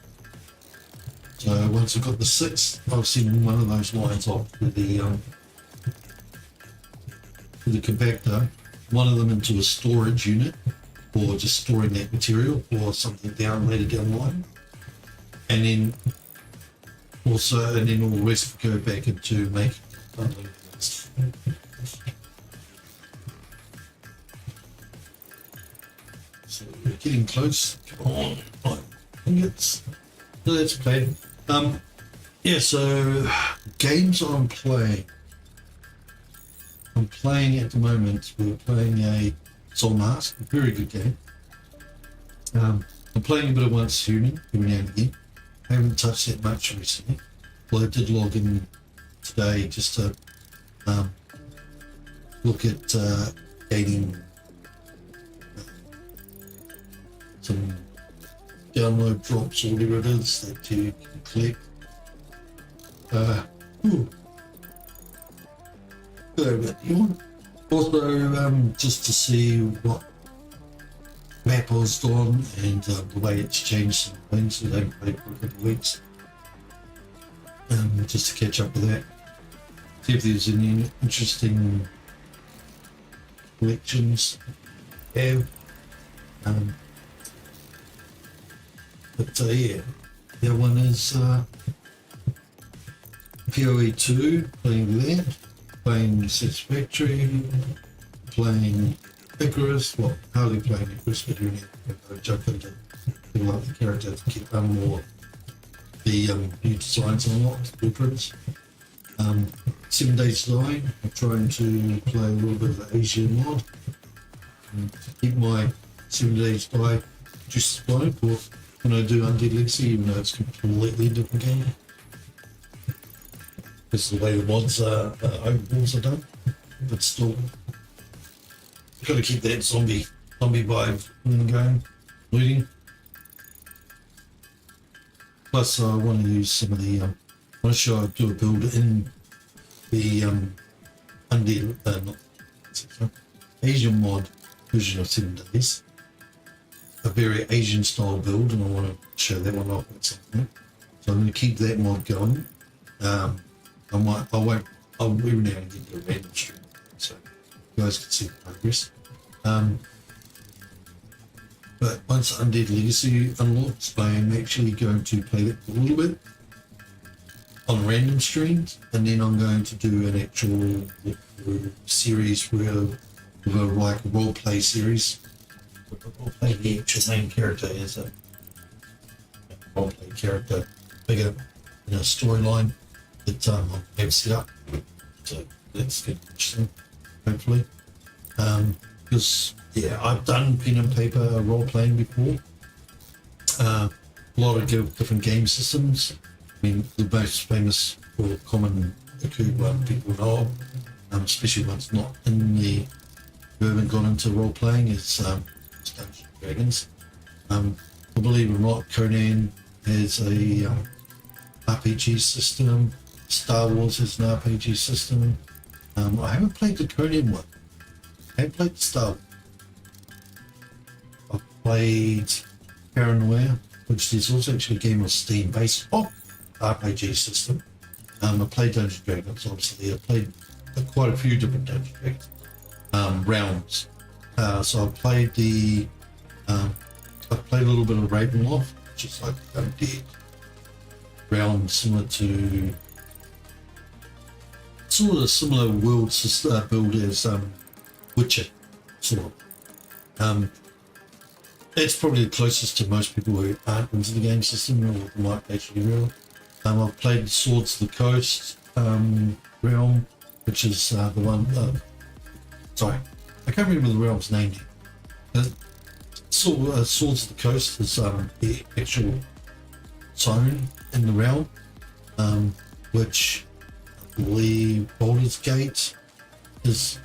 So once I've got the 6, I'll send one of those lines off to the compactor, one of them into a storage unit, or just storing that material or something down later down the line. And then also, and then all the rest go back into making something else. So we're getting close. Come on, 5 minutes. So that's okay. Yeah, so games I'm playing. I'm playing at the moment, we're playing a Soul Mask, a very good game. I'm playing a bit of Once Human every now and again. I haven't touched it much recently. Well, I did log in today just to look at gaining some download drops or whatever it is that you can collect. Also, just to see what map I was on and the way it's changed some things that I haven't played for a couple of weeks. Just to catch up with that. See if there's any interesting collections I have. But yeah, the other one is PoE 2, playing that, playing Satisfactory, playing Icarus, well, hardly playing Icarus, but doing it, jump into fill up the character to get more the new designs unlocked, blueprints. 7 Days to Die, I'm trying to play a little bit of the Asian mod, and keep my 7 Days to Die just flowing for when I do Undead Legacy, even though it's a completely different game. Because the way the mods are, overhauls are done, but still, got to keep that zombie vibe going, looting. Plus, I want to use some of the, I want to show I do a build in the Undead, not Asian mod version of 7 Days. A very Asian style build, and I want to show that one off at some point. So I'm going to keep that mod going. I'll every now and again do a random stream, so you guys can see the progress. But once Undead Legacy unlocks, I am actually going to play that for a little bit on random streams, and then I'm going to do an actual series where we'll like a role play series. We'll play the actual main character as a role play character, bigger in a storyline that I have set up. So that's good, interesting, hopefully. Because yeah, I've done pen and paper role playing before. A lot of different game systems. I mean, the most famous or common occurred one people know of, especially once not in the who haven't gone into role playing, is Dungeons and Dragons. Believe it or not, Conan has a RPG system. Star Wars has an RPG system. I haven't played the Conan one. I haven't played the Star Wars. I've played Paranoia, which is also actually a game of Steam based off RPG system. I played Dungeons and Dragons, obviously. I played quite a few different Dungeons and Dragons realms. So I played I played a little bit of Ravenloft, which is like a dead realm similar to sort of a similar world build as Witcher, sort of. It's probably the closest to most people who aren't into the game system or might actually real. I've played Swords of the Coast realm, which is the one. Sorry, I can't remember the realm's name. Swords of the Coast is the actual zone in the realm, which I believe Baldur's Gate is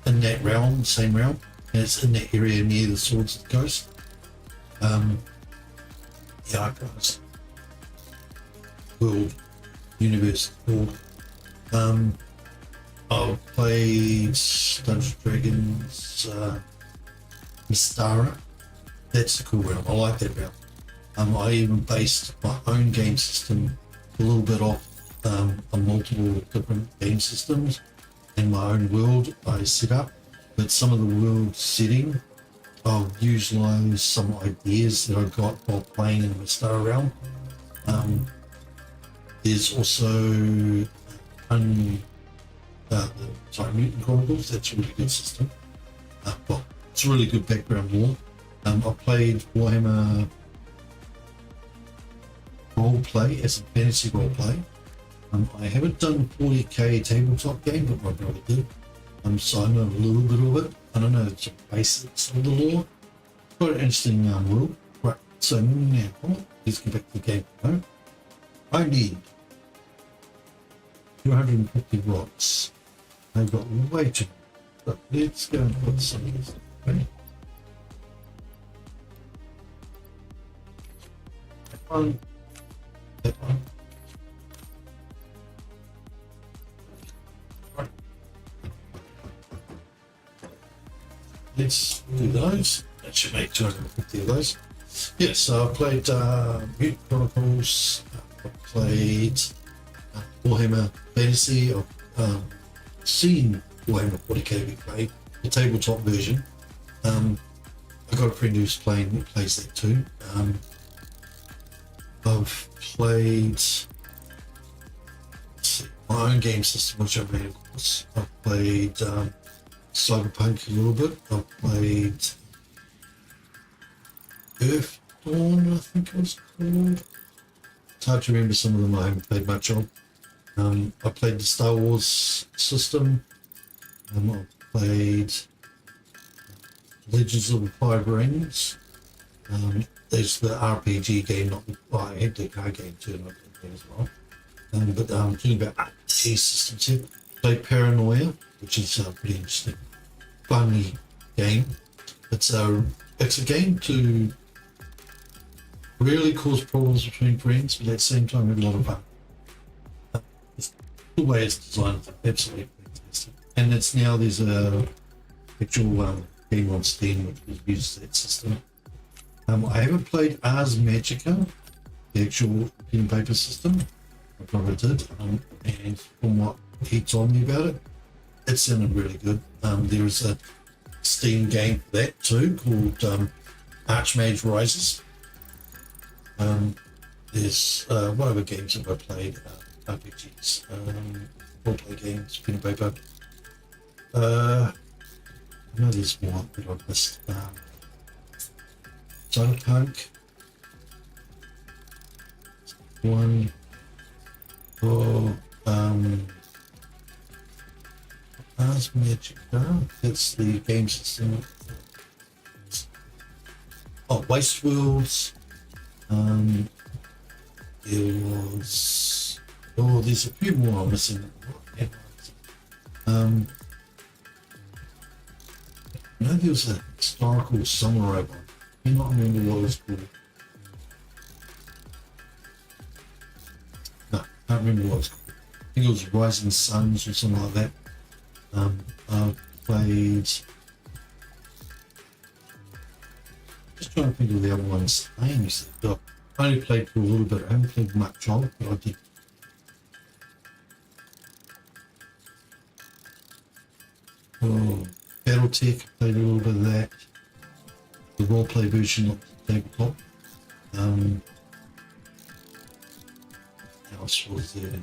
in that realm, same realm, and it's in that area near the Swords of the Coast. Yeah, world, universe, world. I've played Dungeons and Dragons, Mystara. That's a cool realm. I like that realm. I even based my own game system a little bit off on multiple different game systems and my own world I set up. But some of the world setting I'll utilise some ideas that I got while playing in the Star Realm. There's also Mutant Chronicles. That's a really good system. Well, it's a really good background lore. I played Warhammer roleplay as a fantasy roleplay. I haven't done 40k tabletop game, but my brother did. So I know a little bit of it. I don't know the basics of the lore. Quite an interesting rule. Right, so now let's get back to the game. No? I need 250 rocks. I've got way too many. But let's go and put some of this away. That one. That one. Right. Let's do those. That should make 250 of those. Yes, so I played Mutant Chronicles. I played Warhammer Fantasy. I've seen Warhammer 40k be played, the tabletop version. I got a friend who's plays that too. I've played my own game system, which I've made, of course. I've played Cyberpunk a little bit. I've played Earth Dawn, I think it was called. It's hard to remember some of them I haven't played much of. I played the Star Wars system. I've played Legends of the Five Rings. There's the RPG game, I had the card game too, and I played that as well. But I'm talking about RPG systems here. Played Paranoia, which is a pretty interesting, funny game. It's a game to really cause problems between friends, but at the same time have a lot of fun. The way it's designed is absolutely fantastic. And it's now there's a actual game on Steam which uses that system. I haven't played Ars Magica, the actual pen and paper system. I probably did. And from what he told me about it, it sounded really good. There's a Steam game for that too called Archmage Rises. There's what other games have I played? RPGs, roleplay games, pen and paper. I know there's more that I've missed. Cyberpunk. One. Ars Magica. That's the game system. Oh, Waste Worlds. There was. Oh, there's a few more I'm missing. I know there was a historical samurai one. I cannot remember what it was called. No, I can't remember what it was called. I think it was Rising Suns or something like that. I played. Just trying to think of the other ones' names. I only played for a little bit. I haven't played much of it, but I did. Oh, Battletech, played a little bit of that. The roleplay version of the tabletop. What else was there?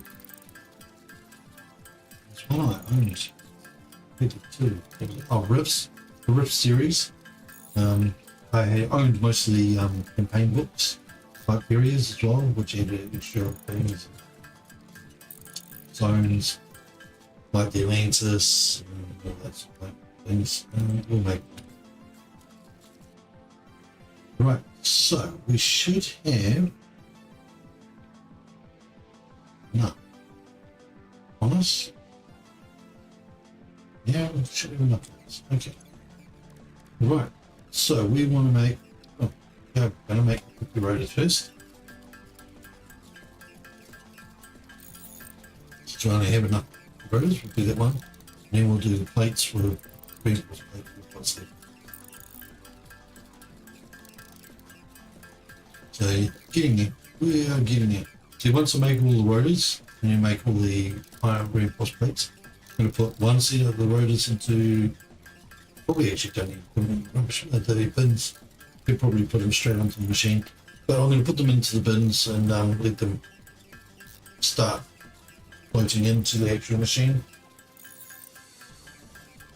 There's one I owned. I did too. Oh, Rifts. The Rift series. I owned most of the campaign books, type areas as well, which had extra things, zones, like the Atlantis and all that sort of things. We'll make. Right, so we should have enough on us. Yeah, we should have enough on us. Okay. Right, so we want to make. Oh, yeah, we're going to make the rotor first. Just trying to have enough rotors. We'll do that one. And then we'll do the plates for reinforced plate for what's there. So getting there, we are getting there. So once I make all the rotors, and you make all the higher reinforced plates, I'm going to put one set of the rotors into Probably actually don't need to put them in the bins. Could probably put them straight onto the machine. But I'm going to put them into the bins and let them start floating into the actual machine.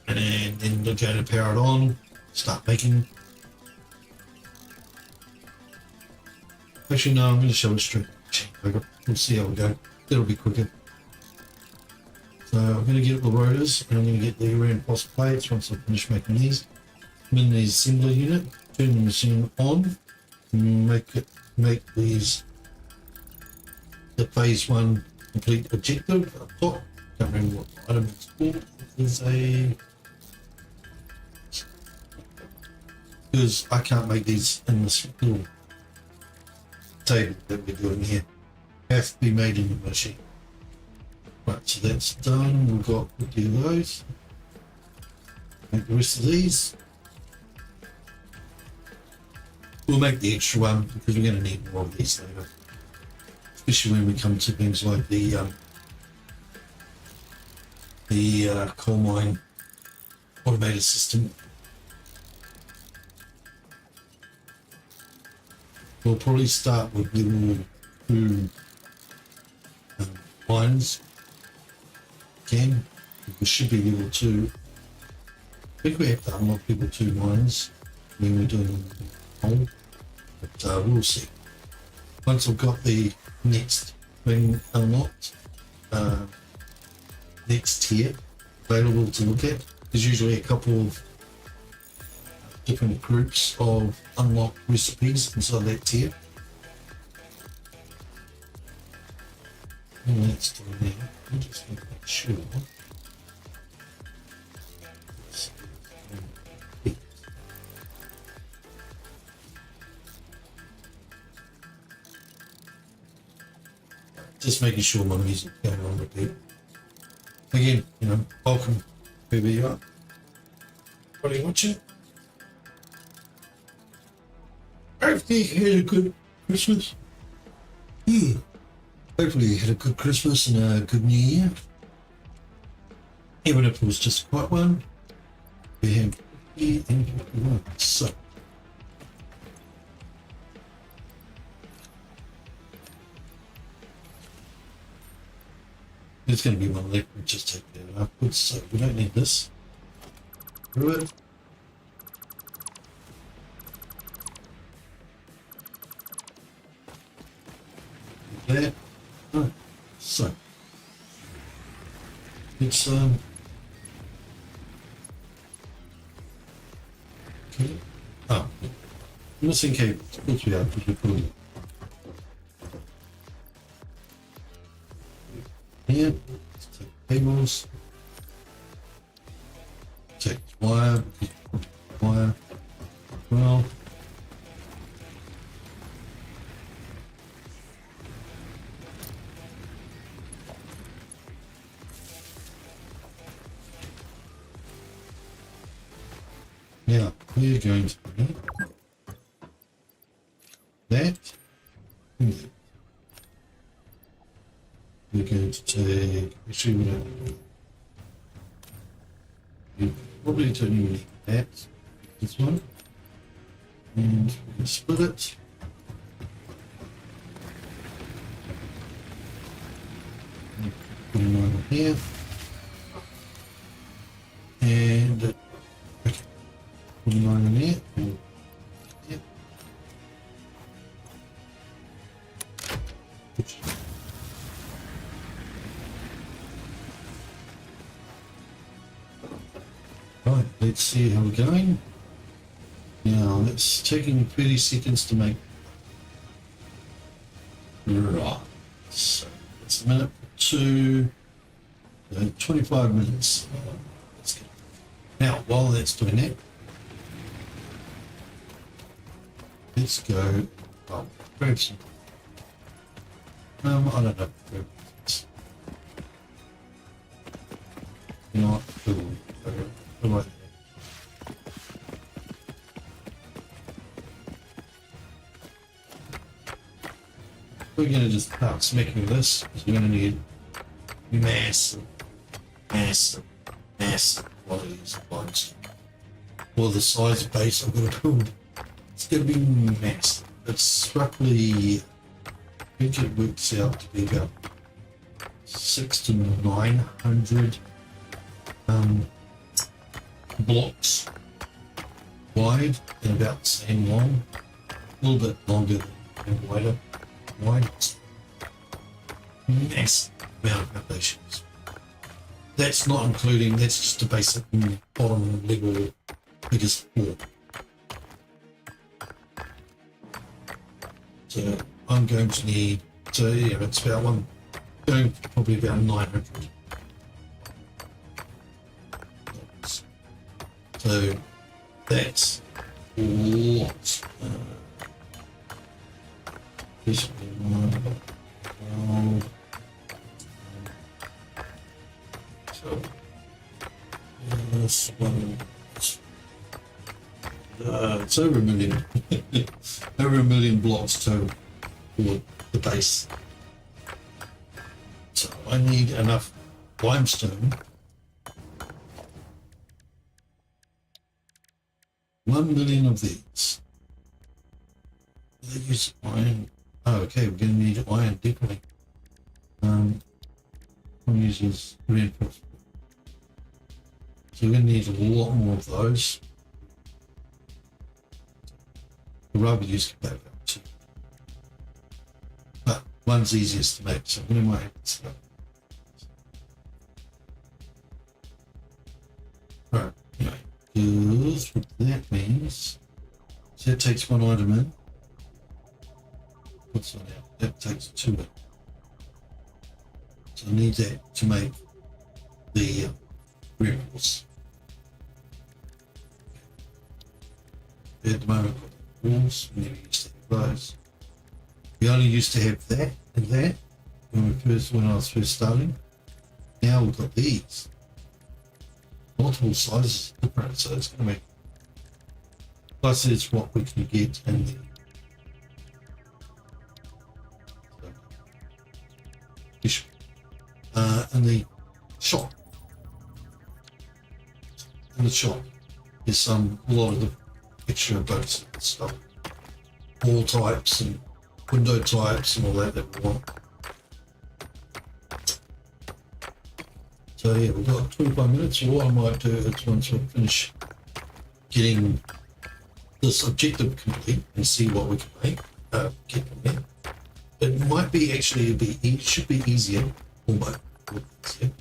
And then they're going to power it on, start making. Actually, no, I'm going to show it straight. We'll see how we go. It'll be quicker. So I'm going to get the rotors and I'm going to get the reinforced plates once I finish making these. I'm in the assembly unit, turn the machine on, make these the phase 1 complete objective up top. Can't remember what the item is called. It is a, because I can't make these in this little table that we're doing here. They have to be made in the machine. Right, so that's done. We've got 50 of those. Make the rest of these. We'll make the extra one because we're going to need more of these later. Especially when we come to things like the coal mine automated system. We'll probably start with level 2 mines. Again, we should be level 2. I think we have to unlock level 2 mines when we're doing coal, but we'll see. Once I've got the next thing unlocked, next tier available to look at, there's usually a couple of different groups of unlocked recipes inside that tier. And that's doing now. I'm just going to make sure. Just making sure my music's going on with it. Again, you know, welcome whoever you are. Everybody watching? Hopefully you had a good Christmas. Hopefully you had a good Christmas and a good New Year. Even if it was just a quiet one. We have 50 and 51. So. There's going to be one left, we'll just take that upwards, so we don't need this. Through it. There. Right. So. It's okay. Oh. Missing cables. Of course we are, because we put them here. Let's take cables. Take wire. Wire. Well. Now we're going to do that. We're going to take, actually we probably don't even need that, this one, and we can split it. Put them over here, and okay, put them over there, and yep. Right, let's see how we're going. Now, it's taking 30 seconds to make. Right, so it's a minute to 25 minutes. Let's go. Now, while that's doing that, let's go. Oh, grab some. I don't know. Grab this. You know what? Right. We're going to just start smacking this because we're going to need massive quantities of bugs. or the size of base I've got to build, it's going to be massive. It's roughly, I think it works out to be about 600 to 900 blocks wide and about the same long, a little bit longer and wider. Wide, massive amount of foundations. That's not including, that's just the basic bottom level biggest floor. So I'm going to need, so yeah, it's about one, going probably about 900. So that's a lot. So this one, it's over a million, over a million blocks total for the base. So I need enough limestone. 1 million of these. They use iron. Oh, okay, we're going to need iron definitely. One uses reinforcement. So we're going to need a lot more of those. I'd rather use back up too. But one's easiest to make, so I'm going to make it. Right, anyway, because what that means, so that takes one item in. What's that out? That takes 2 in. So I need that to make the reinforce. At the moment, we've got the walls, we never used to have those. We only used to have that and that when I was first starting. Now we've got these. Multiple sizes different, so it's going to make. Plus, it's what we can get in the in the shop. In the shop, there's a lot of the extra boats and stuff, wall types and window types and all that we want. So yeah, we've got 25 minutes. So what I might do is once we finish getting this objective complete and see what we can make, get from there. It might be actually, it should be easier, almost easier,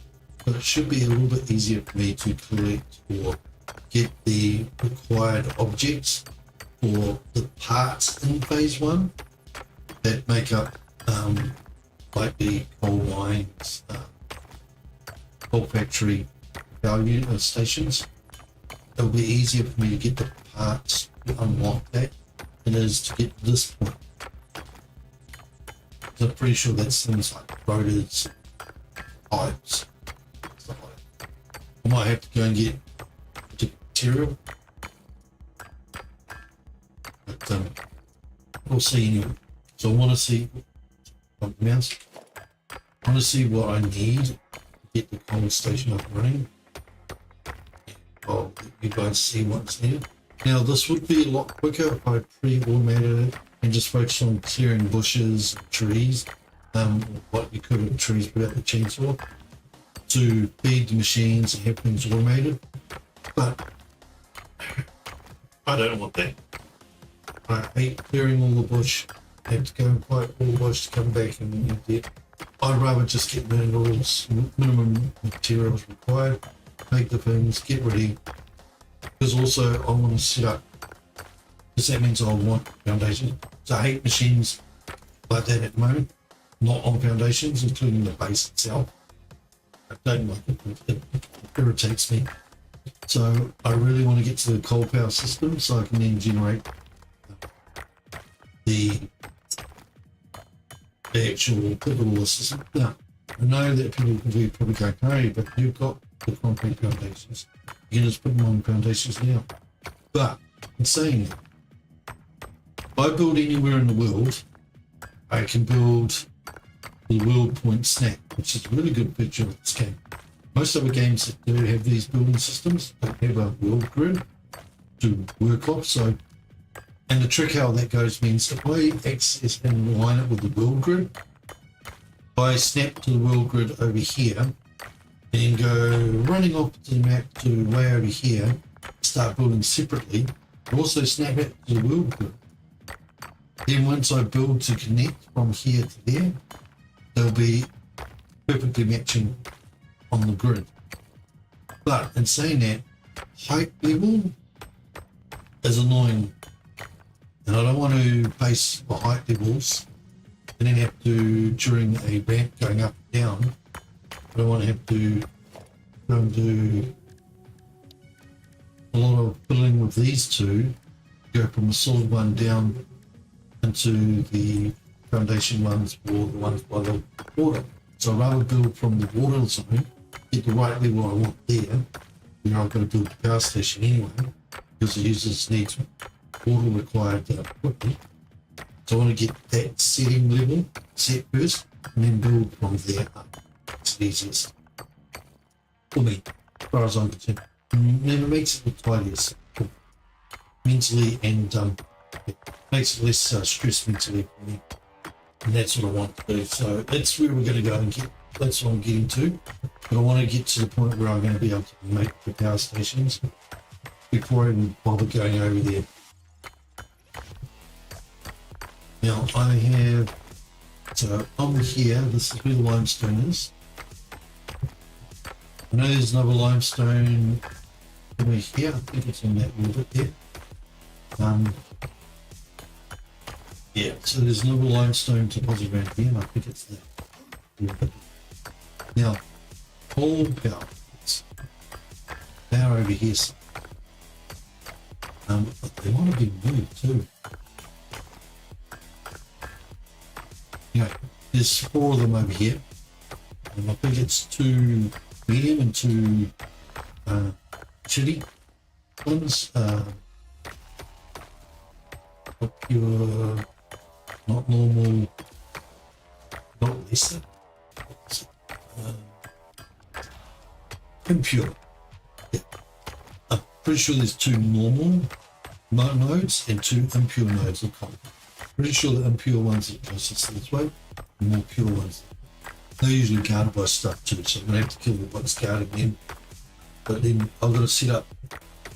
but it should be a little bit easier for me to collect or get the required objects or the parts in phase 1 that make up like the coal mines, coal factory value stations. It'll be easier for me to get the parts to unlock that than it is to get to this point. I'm pretty sure that's things like rotors, pipes, stuff like that. I might have to go and get material, but we'll see anyway. So I want to see mouse. I want to see what I need to get the coal station up and running. I'll let you guys see what's needed. Now this would be a lot quicker if I pre-automated it and just focus on clearing bushes and trees, what you could with trees without the chainsaw, to feed the machines and have things automated. But I don't want that. I hate clearing all the bush, have to go and fight all the bush to come back and empty it. I'd rather just get minimum materials required, make the things, get ready, because also I want to set up, because that means I want foundations. So I hate machines like that at the moment, not on foundations, including the base itself. I don't like it, it irritates me. So I really want to get to the coal power system so I can then generate the actual pivotal system. Now, I know that people can be probably going, hey, but you've got the concrete foundations. You can just put them on foundations now. But in saying that, if I build anywhere in the world, I can build the world point snack, which is a really good feature of this game. Most other games that do have these building systems don't have a world grid. to work off. So, and the trick how that goes means if I access and align it with the world grid, I snap to the world grid over here and go running off to the map to way over here, start building separately, but also snap it to the world grid. Then once I build to connect from here to there, they'll be perfectly matching on the grid. But in saying that, height level is annoying, and I don't want to base the height levels and then have to, during a ramp going up and down, I don't want to have to go and do a lot of filling with these two, go from a solid one down into the foundation ones or the ones by the water. So I'd rather build from the water zone, get the right level I want there. You know, I've got to build the power station anyway, because the users need water required equipment. So I want to get that setting level set first, and then build from there up. It's the easiest for me, as far as I'm concerned. And it makes it look tidier mentally, and it makes it less stress mentally for me. And that's what I want to do. So that's where we're going to go and get. That's what I'm getting to. But I want to get to the point where I'm going to be able to make the power stations before I even bother going over there. Now I have, so on here, this is where the limestone is. I know there's another limestone over here. I think it's on that little bit there. Yeah, so there's another limestone deposit around here, and I think it's that. Now, all power, power over here. But they want to be moved too. Anyway, there's 4 of them over here, and I think it's 2 medium and 2 shitty ones. Pure, not normal, not lesser, impure. Yeah. I'm pretty sure there's 2 normal nodes and 2 impure nodes. Pretty sure the impure ones are closest this way, and more pure ones. They're usually guarded by stuff too, so I'm gonna have to kill the ones guarding them. But then I've got to set up,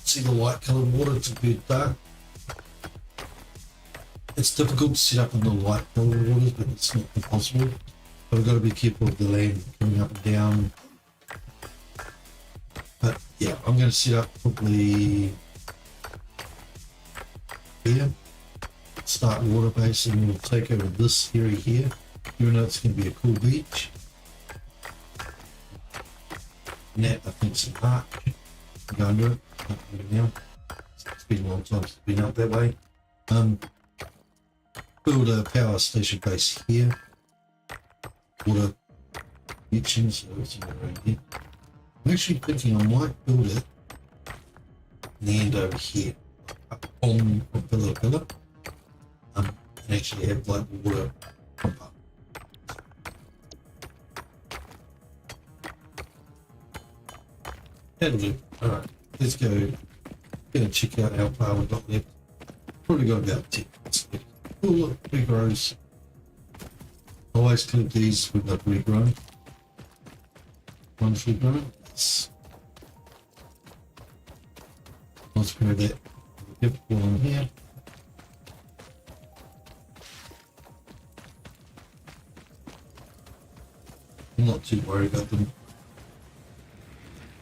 see the light coloured water to be dark. It's difficult to set up in the light coloured waters, but it's not impossible. But I've got to be careful of the land coming up and down. But yeah, I'm going to set up probably here. Start water base, and we'll take over this area here, even though it's going to be a cool beach. And that I think is a mark. I'm going to do it. Not going to now. It's been a long time since I've been up that way. Build a power station base here. Water connection, so it's around here. I'm actually thinking I might build it and end over here, up on a pillar to pillar. And actually have like water pump up. That'll do. Alright, let's go and check out how far we've got left. Probably got about 10 minutes left. Oh look, regrows. I always clip these when they've regrown. One's regrown. Yes. Let's grab that. Yep, one here. I'm not too worried about them.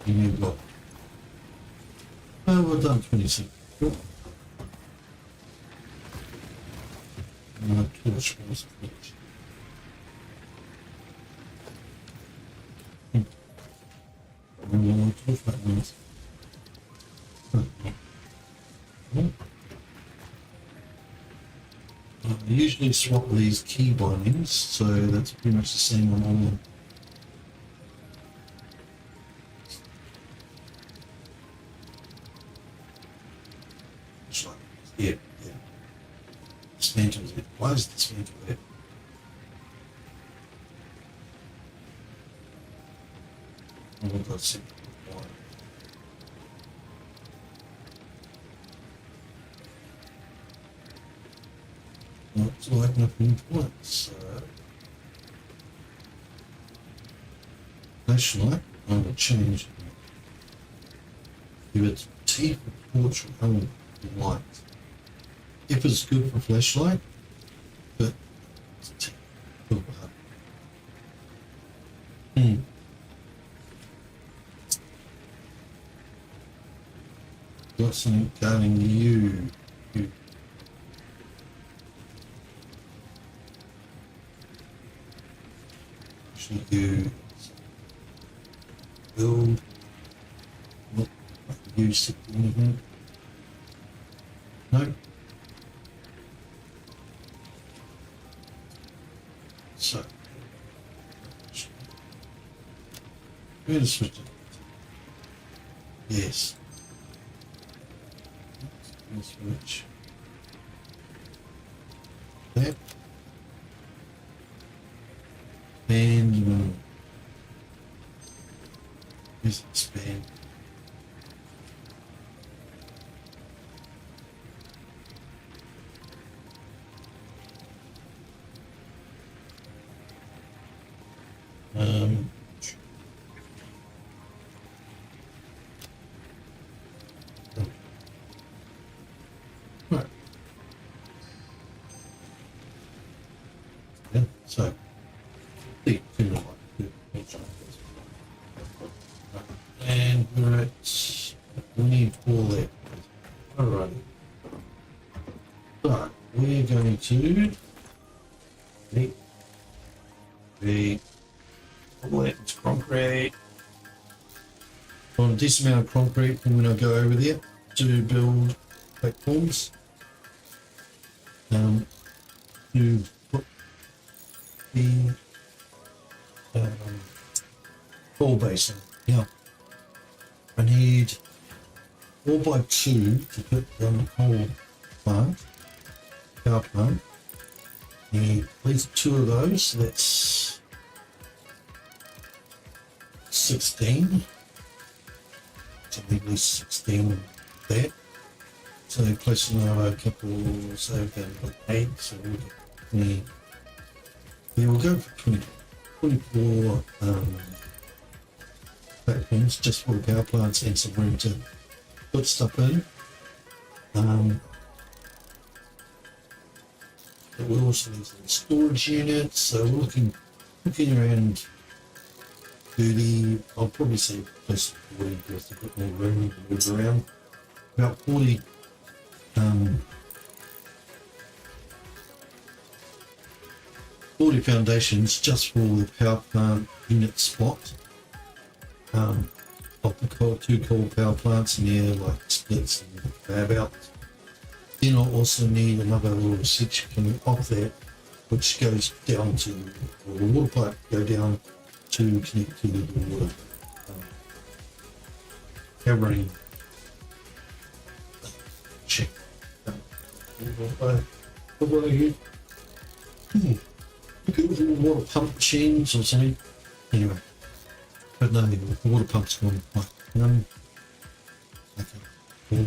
You need what? Oh, we've done 26. Cool. Torch was finished. Torch that means. I usually swap these key bindings, so that's pretty much the same on all of them. Yeah, yeah. Dismantles it. Why is dismantle it? I will go see why. it's lighting up in points. So flashlight, I will change it. If it's teak or portrait, I will light. If it's good for flashlight, but it's teak. Got something going you. Actually, you build, not use anything. No. So, we're going to switch it. Yes. Switch that and expand. Right. Yeah, so and we're at 24 left. Alright. So we're going to the it's concrete. On a decent amount of concrete, I'm going to go over there to build platforms. To put the coal basin. Yeah, I need 4x2 to put the whole plant, power plant. Need at least 2 of those. So that's 16. So at least 16 there. So plus another couple, so then 8. So we'll get 20. Yeah, we'll go for 24 platforms just for the power plants and some room to put stuff in. But we also need some storage units, so we're looking around 30. I'll probably say close to 40 because they've got more room to move around. About 40. 40 foundations just for the power plant unit spot. Of the 2 coal power plants in there, like splits and fab out. Then I'll also need another little section coming off there, which goes down to, or the water pipe go down to connect to the water covering check. What are you? Water pump machines or something. Anyway, but no, the water pump's gone. Okay, cool.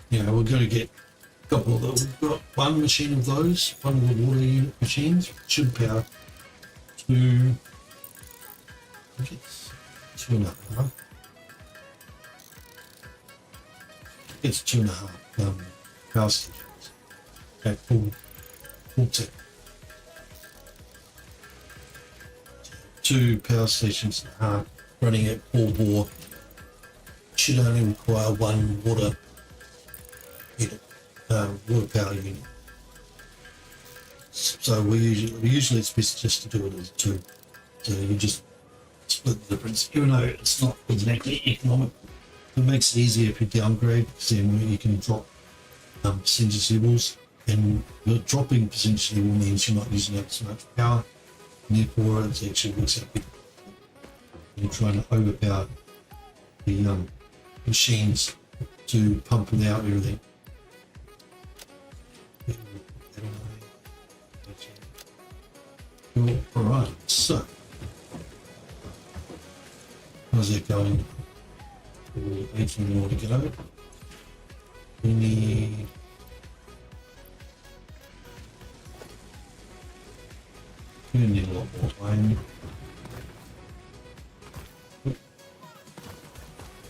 Yeah, we're going to get a couple of those. We've got one machine of those, one of the water unit machines, should power 2. I think it's 2.5. It's 2.5 power stations. Okay, full tip. 2 power stations running at 4 bore should only require 1 water unit, water power unit. So usually it's best just to do it as 2. So you just split the difference, even though it's not exactly economic. It makes it easier if you downgrade, because then you can drop percentage levels, and the dropping percentage level means you're not using up so much power, and therefore it actually works out better. You're trying to overpower the machines to pump it out everything. Cool. Alright, so how's it going? 18 more to go. We need You're gonna need a lot more iron.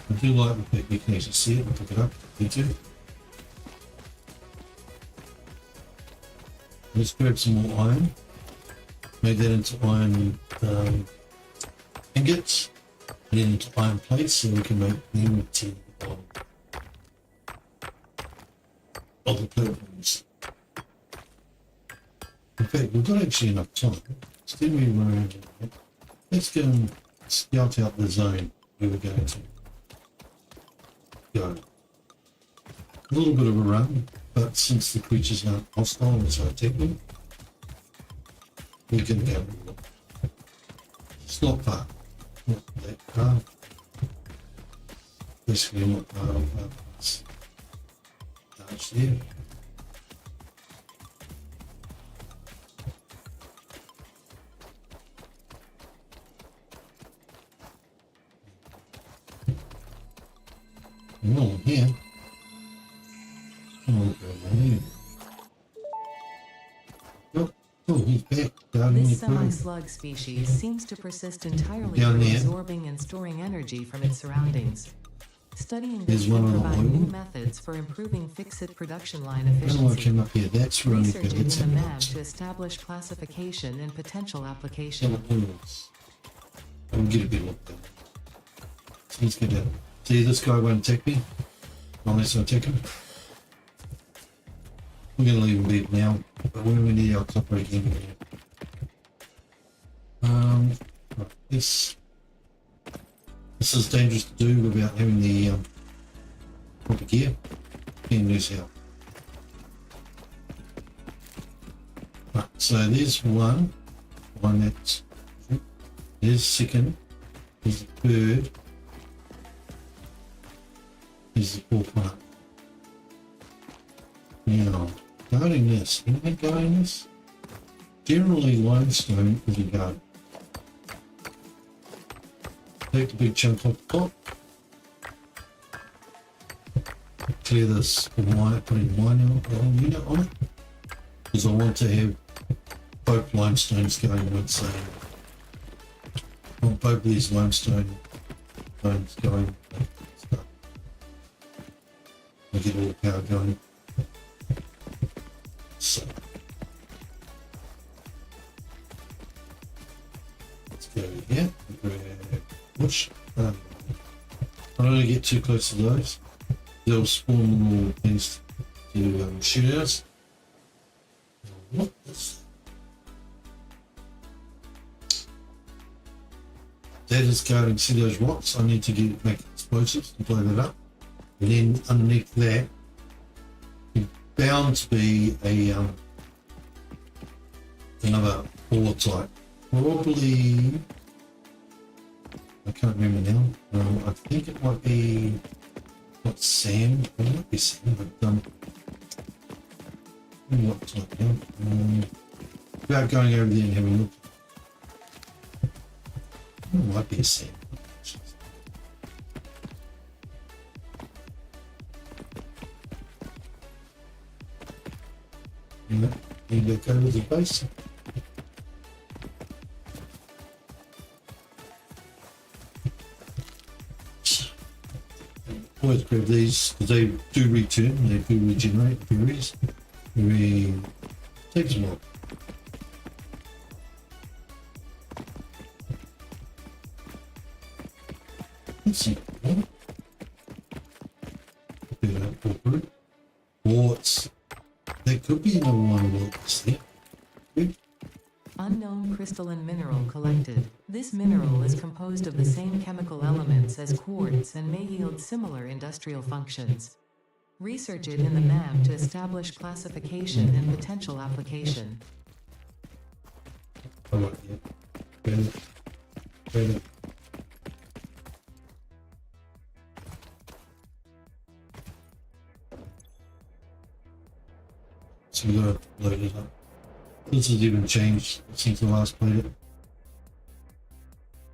I do like that you can actually see it and pick it up. You too. Let's grab some more iron. Make that into iron ingots, and then into iron plates, so we can make unity of the purples. In fact, we've got actually enough time. Instead we run, let's go and scout out the zone where we're going to go. A little bit of a run, but since the creatures aren't hostile and so technical, we can go. It's not far. Not that far. Basically not far off it's large there. Oh, here. Oh, here. Oh, he's back. This semi-slug species seems to persist entirely through absorbing and storing energy from its surroundings. Studying this can provide new methods for improving fixit production line efficiency. Researching in the map to establish classification and potential application. I'll get a bit of that. Let's get that. See, this guy won't attack me unless I attack him. We're going to leave him be now, but when we need our copper again. Right, this is dangerous to do without having the proper gear. Can lose out. Right, so there's one that's there's second, there's the third, there's the fourth one. Now, guarding this, can I guarding this? Generally limestone is a guard. Take the big chunk off the top. Clear this wire, putting wine unit on it. Because I want to have both limestones going with same. I want both of these limestone stones going. I get all the power going. So let's go here. Push. I don't want to get too close to those. They'll spawn more things to shoot at us. What is that? Is guarding. See those rocks? I need to make explosives to blow that up. And then underneath that, it's bound to be a another ore type. Probably. I can't remember now. I think it might be not sand. It might be sand, but what type now? Without going over there and having a look. It might be a sand. You look over the base. Always grab these because they do return, they do regenerate berries. Takes a while. Let's see. Quartz. There could be another one of those there. Unknown crystalline mineral collected. This mineral is composed of the same chemical elements as quartz and may yield similar industrial functions. Research it in the map to establish classification and potential application. Oh, yeah. Ready. So we gotta load it up. This has even changed since I last played it.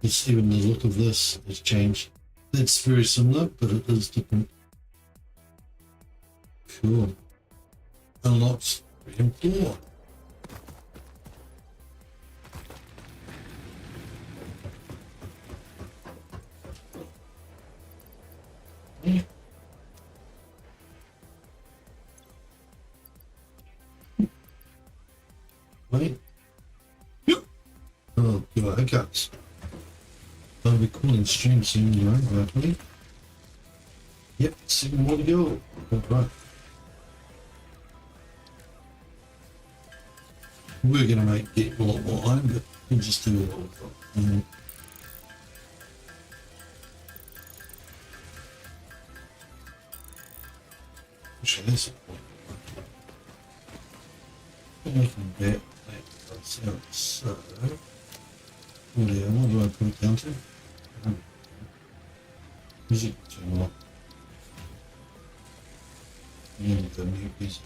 It's even the look of this has changed. It's very similar, but it is different. Cool. Unlocks freedom 4. Wait. Yep. Oh, God, hiccups. I'll be calling stream soon, you know, hopefully. Yep, 7 more to go. Alright. We're going to get a lot more iron, but we'll just do what we've got. Actually, that's a point. Making a bet ourselves. So, what do I put it down to? Music turn off. And the new music.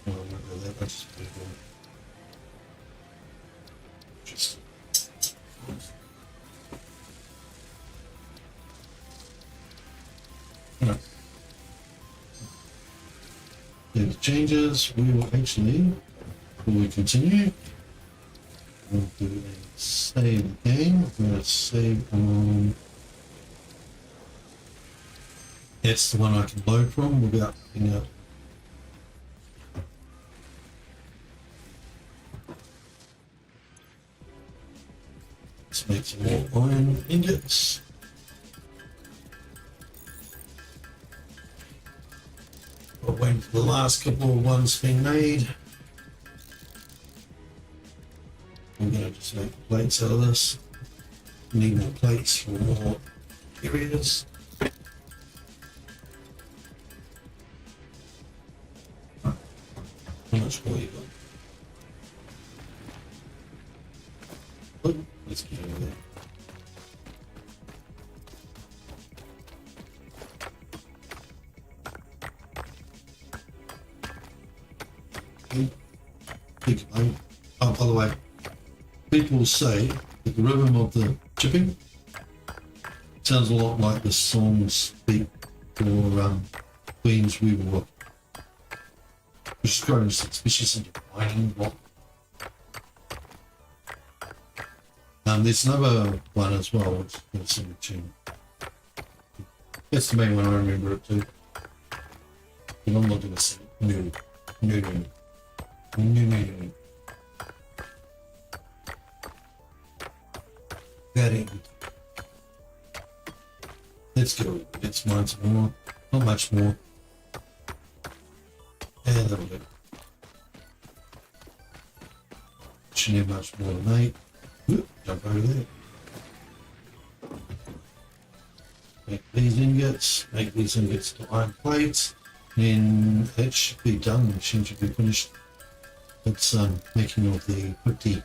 Oh, I won't go that much. Just put it on. Just. Alright. The changes, we will actually, before we continue, we'll do a save game. We're going to save on. That's the one I can load from without picking up. Let's make some more iron ingots. We're waiting for the last couple of ones being made. I'm going to just make plates out of this. Need more plates for more areas. How much more you got? Oh, let's get over there. Oh, by the way, people say that the rhythm of the chipping sounds a lot like the songs beat for Queen's We Were, which is quite interesting, especially into mining block. There's another one as well, which is a similar tune. That's the main one, I remember it too. But I'm not going to sing it. No. That ain't. Let's go. Let's mine some more. Not much more. And that'll do. Shouldn't have much more than 8. Whoop, jump over there. Make these ingots to iron plates. Then that should be done. The machine should be finished. It's making of the 50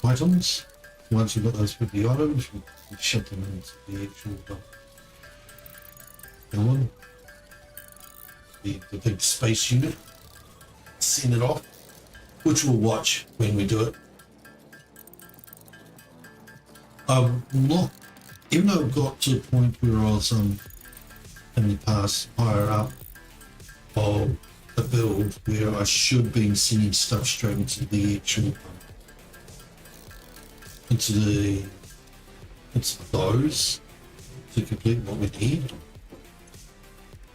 items. Once you've got those 50 items, we ship them into the actual one. The big space unit. Send it off, which we'll watch when we do it. Not, even though I've got to a point where I was in the past higher up of a build where I should be sending stuff straight into the actual into those to complete what we need.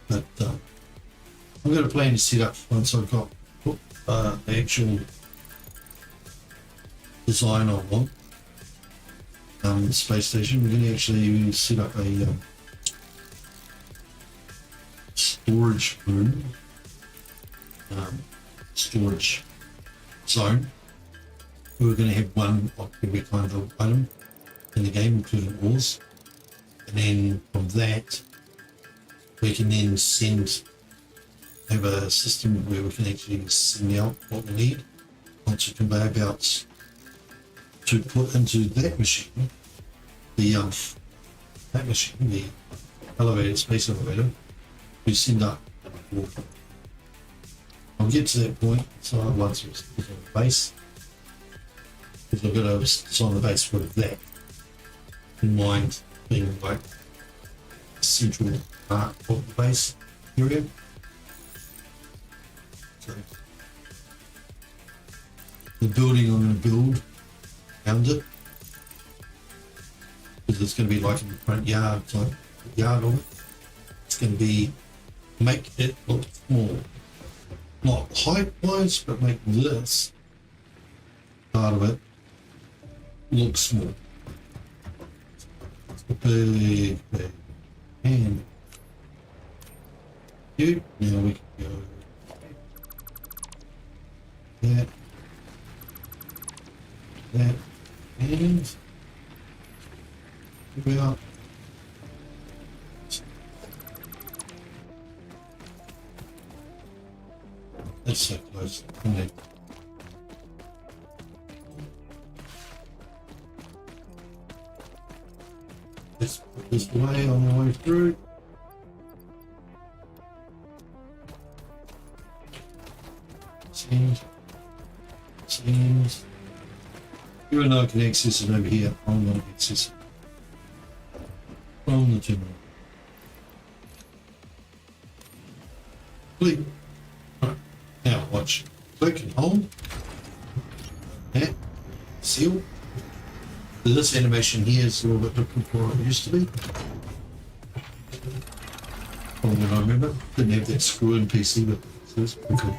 But I'm going to plan to set up once I've got the actual design I want. The space station, we're going to actually set up a storage room, storage zone. We're going to have one of every kind of item in the game, including ores, and then from that we can then have a system where we can actually send out what we need onto conveyor belts to put into that machine, the elevator, space elevator, we send up water. I'll get to that point, so once it's on the base, because I've got to design the base with that in mind, being like the central part of the base area. So the building I'm going to build around it, because it's going to be like in the front yard type yard of it. It's going to be make it look small, not height-wise, but make this part of it look small. It's a big and cute. Now we can go that, and about that's so close, isn't it? Let's put this away on the way through. Seems. You and I can access it over here. I'm going to access it from the terminal. Click. Right. Now watch. Click and hold. That. Seal. This animation here is a little bit different from what it used to be. From what I remember. Didn't have that screw-in PC, but it's pretty cool.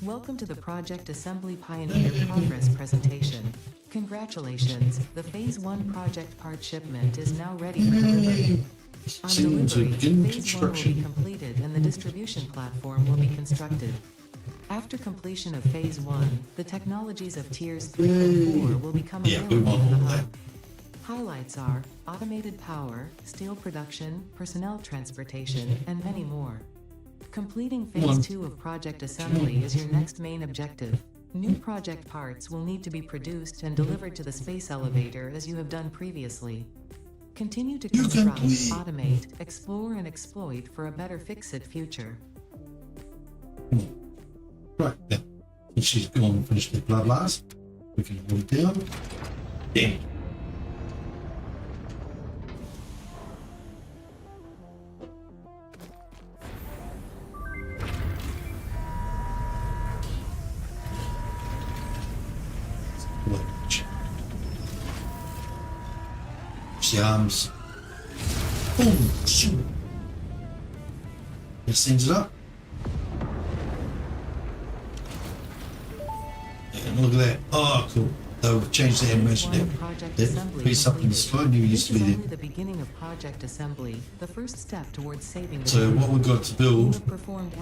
Welcome to the Project Assembly Pioneer Progress presentation. Congratulations, the Phase 1 project part shipment is now ready for delivery. On delivery, Phase 1 will be completed and the distribution platform will be constructed. After completion of Phase 1, the technologies of Tiers 3 and 4 will become available in the hub. Highlights are automated power, steel production, personnel transportation, and many more. Completing Phase 2 of Project Assembly is your next main objective. New project parts will need to be produced and delivered to the space elevator as you have done previously. Continue to construct, automate, explore, and exploit for a better Fix-It future. Right, now, since she's gone and finished the blah blahs, we can hold it down. Damn. The arms. Boom! Shoot! It sends it up. And look at that. Oh, cool. They've changed the animation there. That piece up in the sky never used to be there. The beginning of Project Assembly, the first step towards saving the so what we've got to build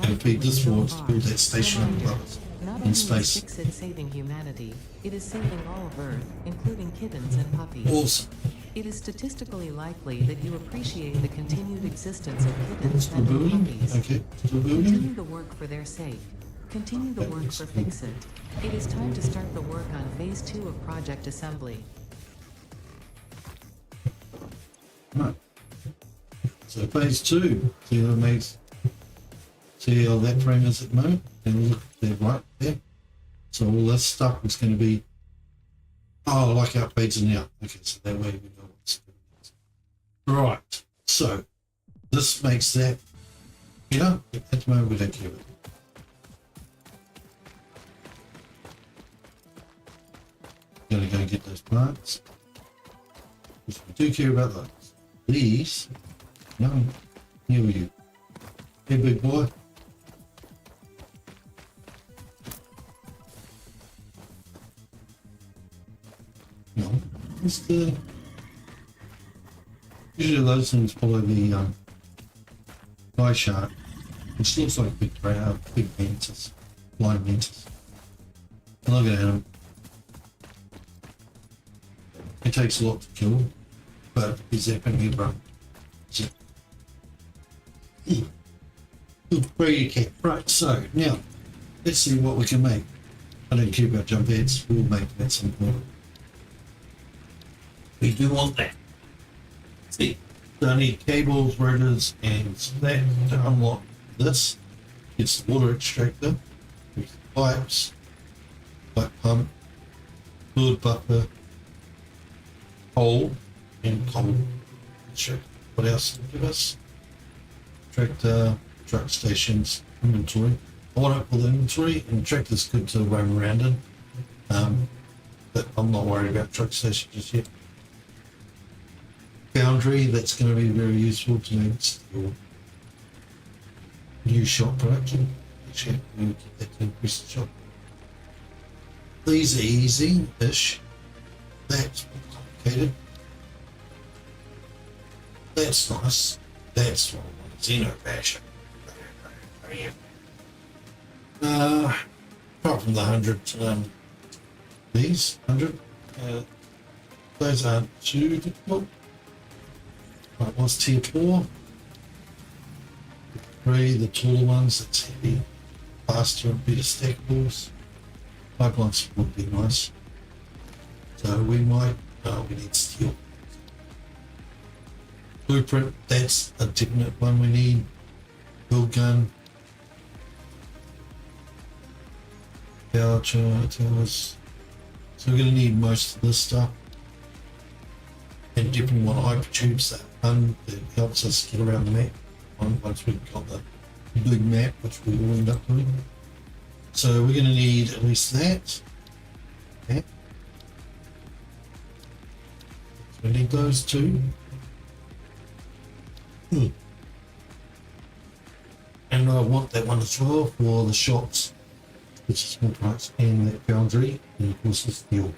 and feed this forward to build that station above us in space. Fix-It saving humanity, it is saving all of Earth, including kittens and puppies. Awesome. It is statistically likely that you appreciate the continued existence of kittens and puppies. Okay, still building. Continue the work for their sake. Continue the work for Fix-It. It is time to start the work on Phase 2 of Project Assembly. Right. So Phase 2, see how it makes, see how that frame is at the moment, and look there right there. So all this stuff is going to be, oh, like our fades in out. Okay, so that way we know what's going on. Right, so this makes that, you know, at the moment we don't care about it. Going to go and get those plants. Because we do care about those. These, no, here we go. Hey, big boy. No, it's the. Usually those things follow the eye shark, which looks like big mantis, blind mantis. And look at them. It takes a lot to kill, but is that going to be a problem? Good breed cat. Right, so now let's see what we can make. I don't care about jump heads, we'll make that at some point. We do want that. See, so I need cables, rotors, and that to unlock this. It's the water extractor, with pipes, pipe pump, fluid buffer, coal and coal. What else did it give us? Tractor, truck stations, inventory. I want to pull the inventory, and tractor's good to roam around in. But I'm not worried about truck station just yet. Foundry, that's going to be very useful to make steel. new shop production. Actually, we get that to increase the shop. These are easy-ish. That's more complicated. That's nice. That's what I want. Xeno Basher. Apart from the 100, these 100, those aren't too difficult. Right, what's tier 4? 3, the taller ones, that's heavy, faster and better stackables. Pipelines would be nice. So we might, we need steel. Blueprint, that's a definite one we need. Build gun. Power towers. So we're going to need most of this stuff. And definitely want hypertubes, that fun that helps us get around the map. Once we've got the big map, which we will end up doing. So we're going to need at least that. Okay. So we need those two. And I want that one as well for the shops, which is small products, and that foundry, and of course the steel.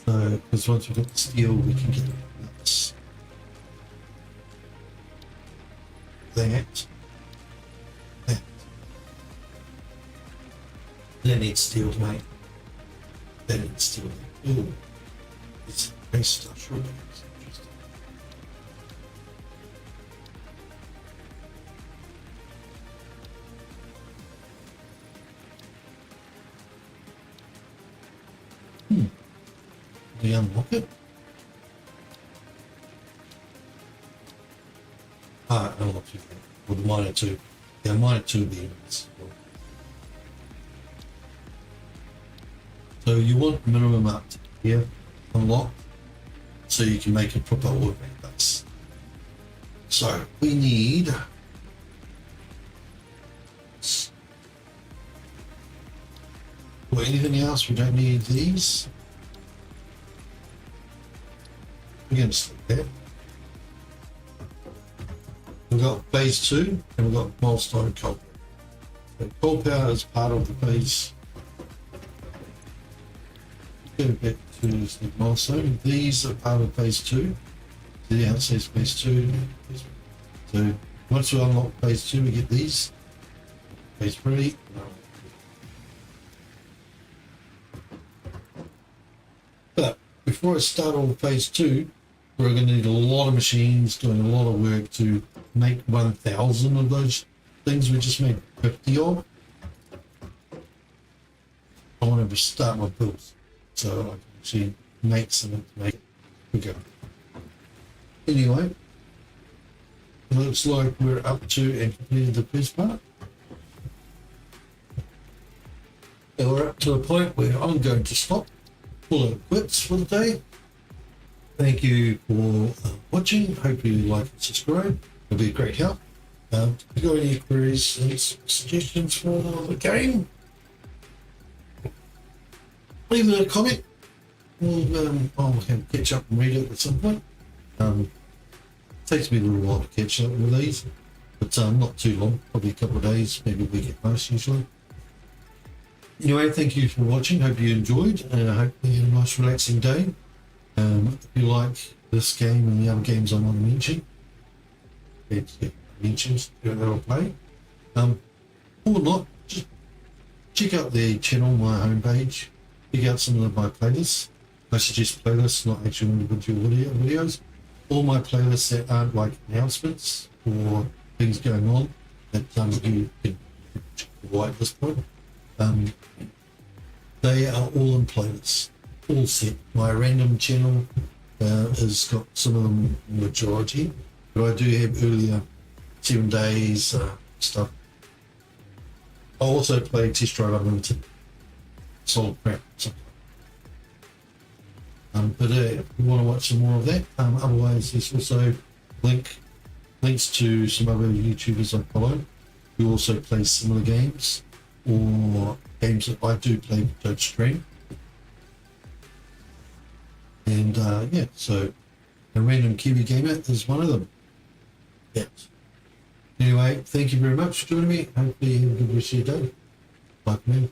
So, because once we've got the steel, we can get this. That. That needs steel to make. That needs steel. Ooh. It's nice stuff, sure it is. Interesting. Do you unlock it? Unlock it. Or the minor 2. Yeah, minor 2 beams. So you want minimum up to here unlocked so you can make a proper automatic base. So we need or anything else. We don't need these. We're going to stick there. We've got phase 2 and we've got milestone coal. So coal power is part of the phase. Go back to the milestone. These are part of phase 2. So the outside is phase 2. So once we unlock phase 2, we get these. Phase 3. But before I start on phase 2, we're going to need a lot of machines doing a lot of work to make 1,000 of those things we just made 50 of. I want to start my builds so I can actually make something to make it bigger. Anyway, it looks like we're up to and completed the first part. And we're up to the point where I'm going to stop, call it quits for the day. Thank you for watching. Hopefully you like and subscribe. It'll be a great help. If you've got any queries and suggestions for the game, leave it in a comment. I'll catch up and read it at some point. Takes me a little while to catch up with these, but not too long, probably a couple of days, maybe a week at most usually. Anyway, thank you for watching. Hope you enjoyed, and I hope you had a nice relaxing day. If you like this game and the other games I want to mention, that'll play. Or not, just check out the channel, my homepage. Check out some of my playlists. I suggest playlists, not actual individual videos. All my playlists that aren't like announcements or things going on that you can avoid at this point. They are all in playlists, all set. My random channel has got some of them majority, but I do have earlier 7 days stuff. I also play Test Drive Unlimited, solid crap. But if you want to watch some more of that, otherwise there's also links to some other YouTubers I follow who also play similar games or games that I do play but don't stream. And so a random Kiwi gamer is one of them. Yeah. Anyway, thank you very much for joining me. Hopefully you have a good rest of your day. Bye for now.